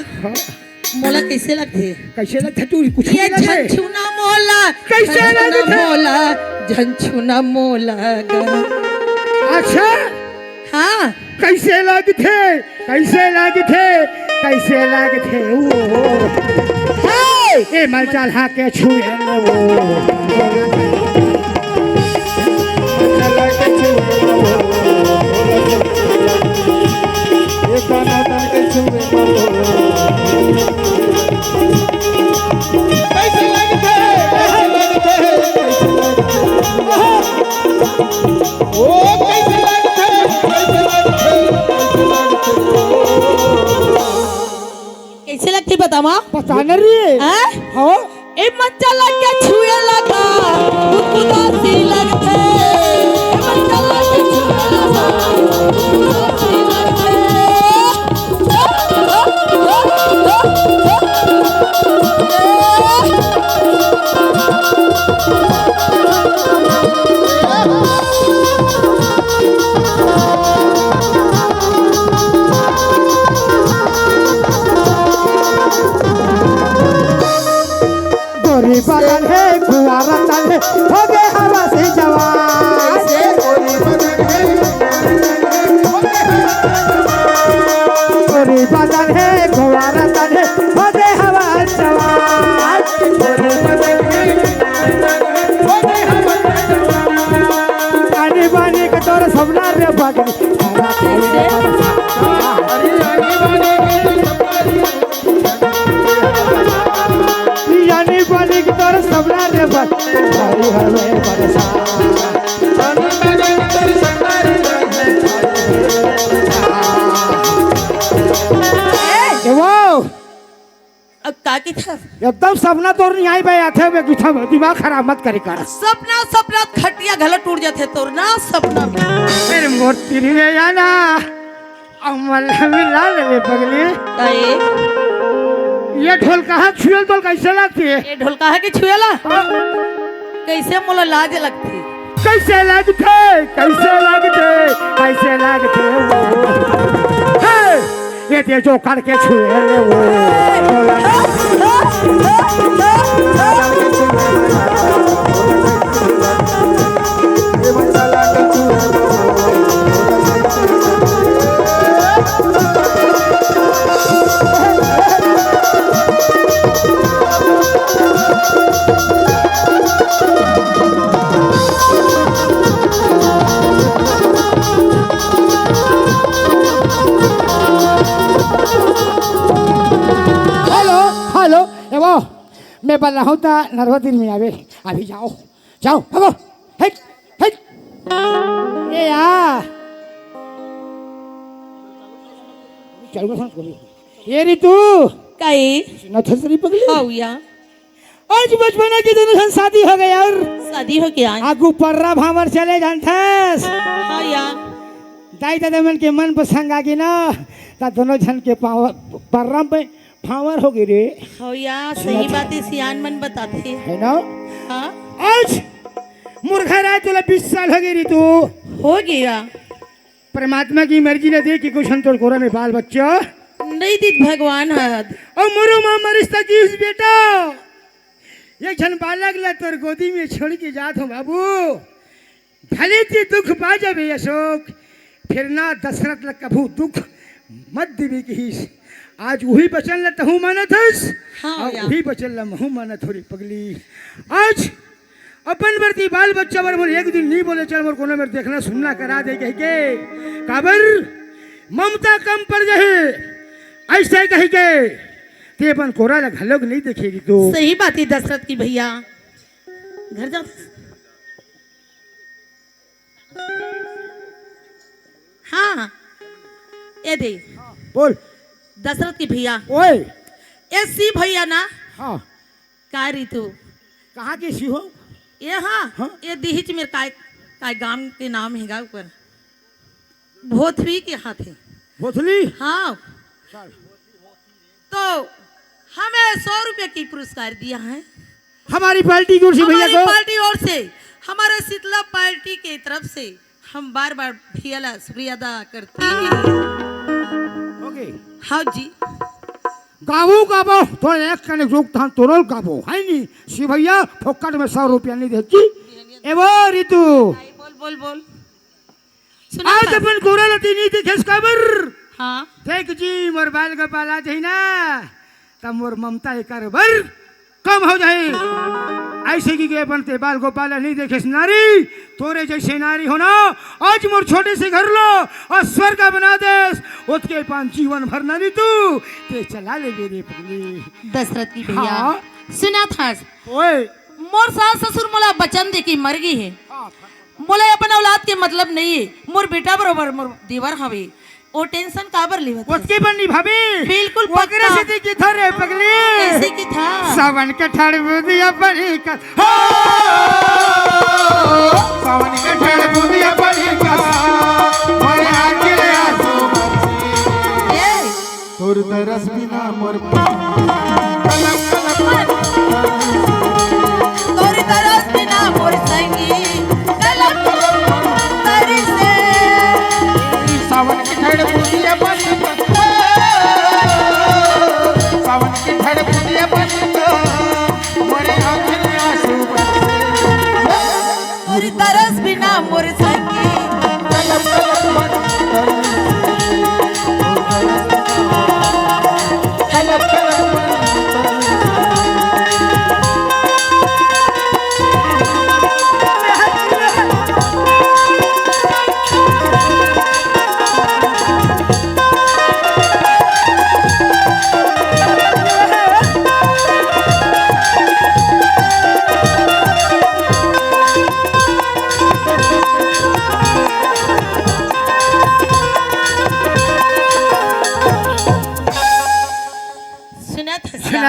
मोला कैसे लगते तू कुछ ये झंझुना मोला कैसे लगते मोला झंझुना मोला अच्छा हाँ कैसे लगते वो ए मल चल के छुए वो कैसे लगती बतावा पता नहीं हो ए मच्चा लग के छुए लगा उदासी लगते मच्चा लग के छुए लगा उदासी लगते बदन है गुआरा तन है हो गए हवा से जवान गोरी बदन है गुआरा तन है हो गए हवा जवान आने बाने के तोर सबना रे बागनी सबला रे बस हरी हवे बरसा अब का की था एकदम सपना तोर नहीं आई भाई आथे में कुछ दिमाग खराब मत करे कर सपना सपना खटिया घला टूट जाते तोर ना सपना में मेरे मोती रे जाना अमल मिला ले पगली काए ये ढोल कहाँ छुएल तो कैसे लगती है ये ढोल कहा के छुएला कैसे मोला लाज लगती कैसे लगते हे ये ते जो करके छुए ले वो हेलो एवो मैं बोल रहा हूँ तो नर्वदी में आवे अभी जाओ जाओ भागो हेट हेट ये यार चलो फोन करो ये री तू काए न थसरी पगली हाउ या आज बचपन की दोनों शादी हो गई और शादी हो गया आगू पर्रा भावर चले जानथस हाँ या दाई दादा मन के मन पसंद आ गई ना ता दोनों जन के पर्रा पे भावर हो गई रे हो या सही बात है सियान मन बताते है ना हाँ आज मुर्खा राय तुला 20 साल हो गई रे तू हो गया परमात्मा की मर्जी ने दे कि कुछ संतोष कोरा में बाल बच्चा नहीं दी भगवान हद और मरो माँ मरिश्ता की उस बेटा ये छन बालक ला तोर गोदी में छोड़ के जात हो बाबू भले ती दुख पा जाबे अशोक फिर ना दशरथ ला कभू दुख मत दिवे की आज वही बचन ला तहू मानत हस हाँ और या। वही बचन ला महू मानत थोड़ी पगली आज अपन बरती बाल बच्चा बर मोर एक दिन नहीं बोले चल मोर कोनो मेरे देखना सुनना करा दे कह के काबर ममता कम पड़ जाए ऐसे कह के ते अपन कोरा ला घलोग नहीं देखेगी तो सही बात है दशरथ की भैया घर जा हाँ ये दे बोल दशरथ की भैया ओए ये सी भैया ना हाँ का रीतु कहाँ के सी हो ये हाँ हाँ? ये दिहिच में काय गांव के नाम है ऊपर भोथवी के हाथ है बोथली हाँ तो हमें 100 रुपए की पुरस्कार दिया है हमारी पार्टी की ओर से भैया हमारी को पार्टी ओर से हमारे शीतला पार्टी के तरफ से हम बार बार भैया ला शुक्रिया अदा करते हैं ओके हाँ जी गावो गावो तो एक कने जोक थान तोरल गावो है नी सी भैया फोकट में 100 रुपया नहीं देची एवो रितु बोल बोल बोल सुना आज था? अपन कोरा लती नहीं देखेस काबर हाँ देख जी मोर बाल गोपाला जही ना तब मोर ममता एकर बर कम हो जाए ऐसे की के बनते बाल गोपाला नहीं देखे नारी तोरे जैसे नारी होना आज मोर छोटे से घर लो और स्वर्ग का बना दे उसके पान जीवन भर नारी तू ते चला ले मेरे पगली दशरथ की भैया हाँ। सुना था ओए मोर सास ससुर मोला बचन दे की मर गई है मोला अपन औलाद के मतलब नहीं है मोर बेटा बरोबर मोर देवर हवे ओ टेंशन काबर लेवत है? उसके बन्नी भाभी बिल्कुल ओकरे पक्का। से ती की थरे पगली कैसे की था सावन के ठड़ बुदिया बनी का हो सावन के ठड़ बुदिया बनी का मोरे आंखले आंसू ए, तोर तरस बिना मोर तोरी तरस बिना मोर संगी कलम तरसे सावन की ठड़ बुदिया बनी का सावन की ठड़ बुदिया बनी का मोरे आंखले आंसू तोरी तरस बिना मोर संगी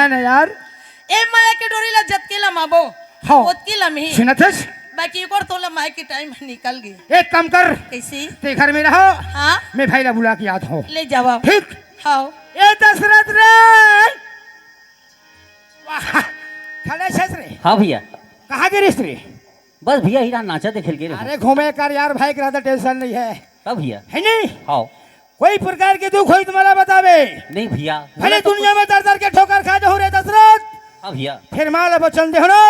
है ना यार ए माया के डोरी ला जत के लमाबो हाँ। ओत की लम्ही सुनथस बाकी एक और तो लमाए के टाइम निकल गई एक काम कर कैसी ते घर में रहो हाँ मैं भाई ला बुला के आता हूँ ले जावा ठीक हाँ ए दशरथ रे वाह खड़े छस रे हाँ भैया कहाँ गिरी रे बस भैया हीरा नाचा दे खेल के रहे अरे घूमे कर यार भाई के ज्यादा टेंशन नहीं है हाँ भैया है नहीं हाँ कोई प्रकार के दुख हो तुम्हारा बतावे नहीं भैया भले दुनिया में दर दर के ठोकर खा जो रे दशरथ हाँ भैया फिर माल वचन दे ना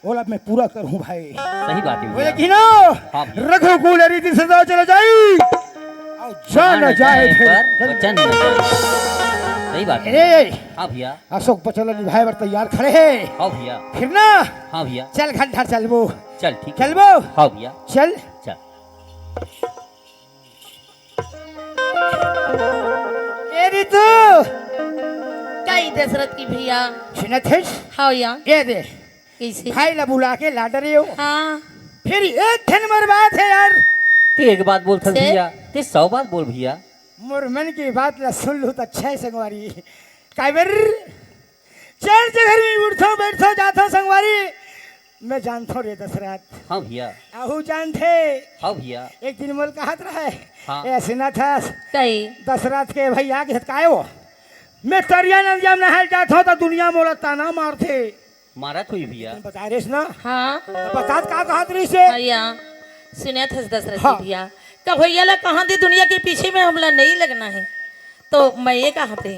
बोला मैं पूरा करूँ भाई सही बात है बोले भैया कि ना हाँ। रघुकुल रीति से तो चलो जाई और जा न जाए पर वचन न जाए सही बात है अरे हाँ भैया अशोक बचल निभाए बर तैयार खड़े हैं हाँ भैया फिर ना हाँ भैया चल घंटा चल वो चल ठीक चल वो हाँ भैया चल चल ए ऋतु कई दशरथ की भैया सुनत है हाँ या ये दे कैसे भाई ला बुला के ला डरे हो हाँ फिर एक नंबर बात है यार ते एक बात बोल से? भैया ते 100 बात बोल भैया मोर मन की बात ला सुन लो तो अच्छा है संगवारी काबर चल के घर में उठो बैठो जातो संगवारी मैं जानता रे दशरथ हाँ भैया आहू जानते हाँ भैया एक दिन मोल कहत रहे हाँ। ऐसे ना था कई दशरथ के भैया के हतकाए हो मैं तरिया नदिया में नहाल जाता तो दुनिया मोला ताना मारते मारा तो ही भैया बता रहे ना हाँ बता का कहत रही से भैया सुने थे दशरथ हाँ। की भैया का भैया ला कहाँ दे दुनिया के पीछे में हमला नहीं लगना है तो मैं ये कहा थे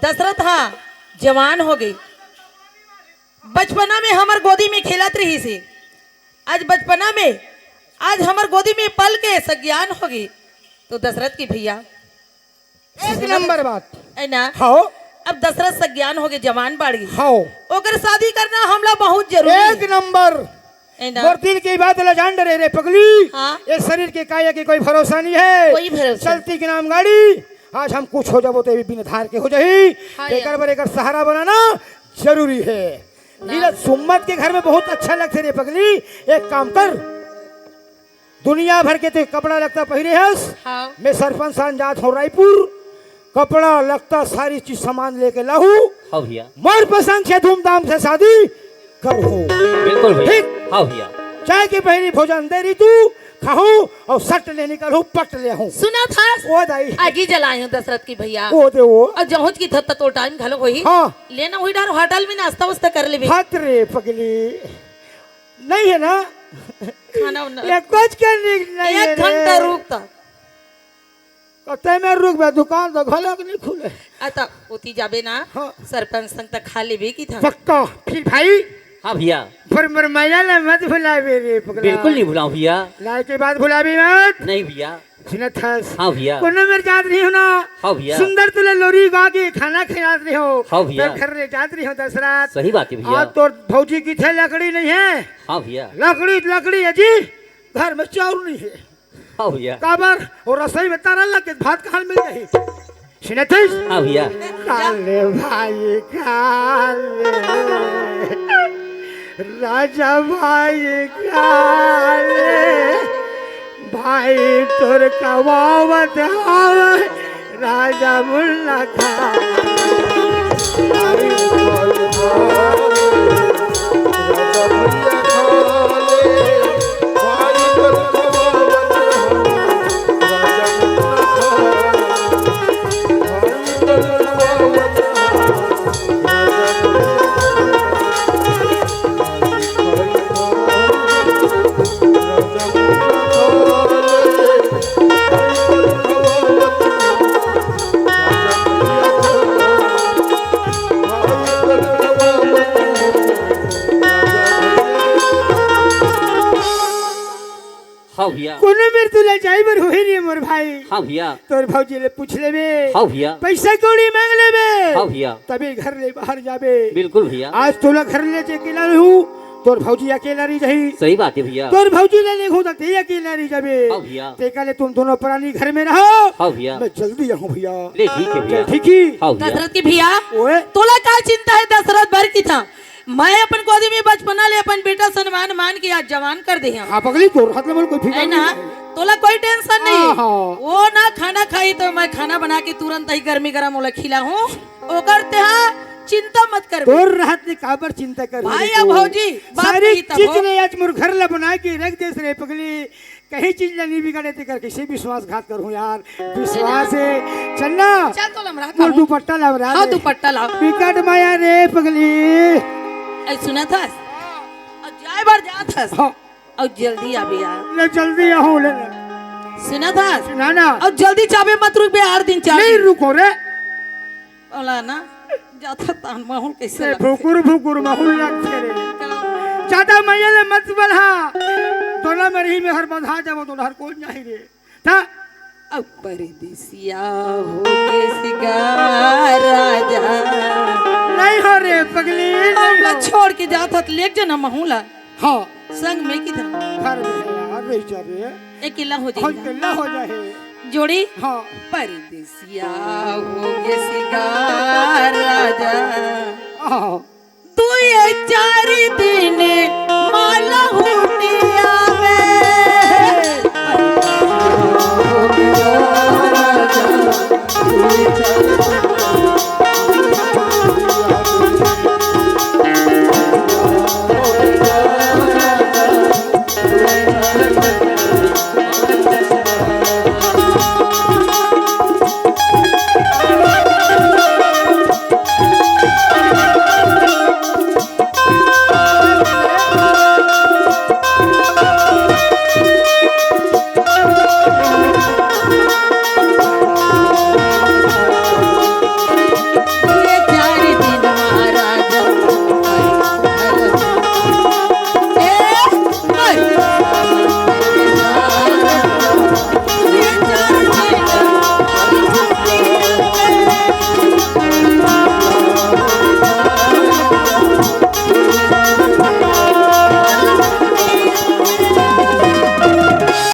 दशरथ हाँ जवान हो गई बचपना में हमार गोदी में खेलत रही से आज बचपना में आज हमार गोदी में पल के सज्ञान हो गई तो दशरथ की भैया एक नंबर बात है ना हाँ अब दशरथ सज्ञान हो गए जवान बढ़ गई हाँ ओकर शादी करना हमला बहुत जरूरी एक नंबर है ना मोर की बात ला जान डरे रे पगली हाँ। ये शरीर के काया के कोई भरोसा नहीं है कोई भरोसा चलती के नाम गाड़ी आज हम कुछ हो जाबो तो बिन धार के हो जाही हाँ एकर यार। बर एकर सहारा बनाना जरूरी है नीरज सुम्मत के घर में बहुत अच्छा लगते रे पगली एक काम कर दुनिया भर के तो कपड़ा लगता पहिरे हस हाँ मैं सरपंच सान जात हूँ रायपुर कपड़ा लगता सारी चीज सामान लेके लाहू हाँ भैया मोर पसंद से धूमधाम से शादी करो बिल्कुल भैया ठीक। हाँ भैया चाय की पहली भोजन दे रही तू खाऊं और सट ले निकलूं पट ले हूं सुना था वो दाई आगे जलाए हूँ दशरथ की भैया वो दे वो और जहुज की थत तो टाइम घलो होई हाँ लेना हुई डार होटल में नाश्ता वास्ता कर लेबे हाथ रे पगली नहीं है ना खाना उना ये कुछ करने नहीं है एक घंटा रुकता कते में रुक बे दुकान तो घलक नहीं खुले आता उती जाबे ना हाँ। सरपंच संग तक खा लेबे की था पक्का फिर भाई हाँ भैया फिर मर मैया ना मत भुलावे रे पगला बिल्कुल नहीं भुलाऊं भैया लाए के बाद भुलावी मत नहीं भैया सुनत हस हाँ भैया कोनो मेरे जात रही हो ना हाँ भैया सुंदर तुले लोरी गा के खाना खिलात रही हो हाँ भैया। तो घर ले जात रही हो दशरथ सही बात है भैया आज तो भौजी की थे लकड़ी नहीं है हाँ भैया लकड़ी है जी घर में चाउर नहीं है हाँ भैया काबर और रसोई में तारा लग के भात कहाँ मिल गई सुने थे हाँ भैया काले भाई काले राजा भाई काले भाई तोर कवावत हावे राजा मुल्ला खा हाँ भैया कोनो मेर तू ले जाई बर होई रे मोर भाई हाँ भैया तोर भौजी ले पूछ लेबे हाँ भैया पैसा कौड़ी मांग लेबे हाँ भैया तभी घर ले बाहर जाबे बिल्कुल भैया आज तोला घर ले जे अकेला रहू तोर भौजी अकेला रही जही सही बात है भैया तोर भौजी ले ले खुद ते अकेला रही जाबे हाँ भैया ते काले तुम दोनों प्राणी घर में रहो हाँ भैया मैं जल्दी आऊं भैया ले ठीक है भैया ठीक ही हाँ भैया दशरथ की भैया ओए तोला का चिंता है दशरथ भर की था मैं अपन गोदी में बचपना ले अपन बेटा सम्मान मान के आज जवान कर दे हैं आप अगली तोर हाथ में बोल कोई है फिकर ना नहीं तोला कोई टेंशन नहीं हाँ। वो ना खाना खाई तो मैं खाना बना के तुरंत ही गर्मी गरम ओला खिला हूँ ओकर तेहा चिंता मत कर तोर रहत ने काबर चिंता कर भाई अब भौजी बात सारी कही तब चीज हो। ने आज मोर घर ला बना के रख देस रे पगली कहीं चीज ला नहीं बिगाड़े ते कर कैसे विश्वासघात करूं यार विश्वास है चन्ना चल तो लमरा मोर दुपट्टा ला बरा हाँ दुपट्टा लाओ विकट माया रे पगली ऐ सुना था और जाए बार जा था हाँ और जल्दी आबे यार ले जल्दी आओ ले सुना था ना ना और जल्दी चाबे मत रुक बे 8 दिन चार नहीं रुको रे बोला ना जाता तान माहौल कैसे से लगता भुकुर भुकुर माहौल लगते रे ज्यादा मैया ले मत बढ़ा दोनों में रही में हर बंधा जब तो हर कोई नहीं रे था अब परदेसिया हो के सिगार राजा नहीं हो रे पगली नहीं अब हो। छोड़ के जाता तो ले जाना माहौला हाँ संग में किधर घर में है यार रह जा रे अकेला हो खोल जाएगा के ना हो जाए जोड़ी हाँ परदेसिया हो के सिगार राजा हाँ तू ये 4 दिन माला हुटिया में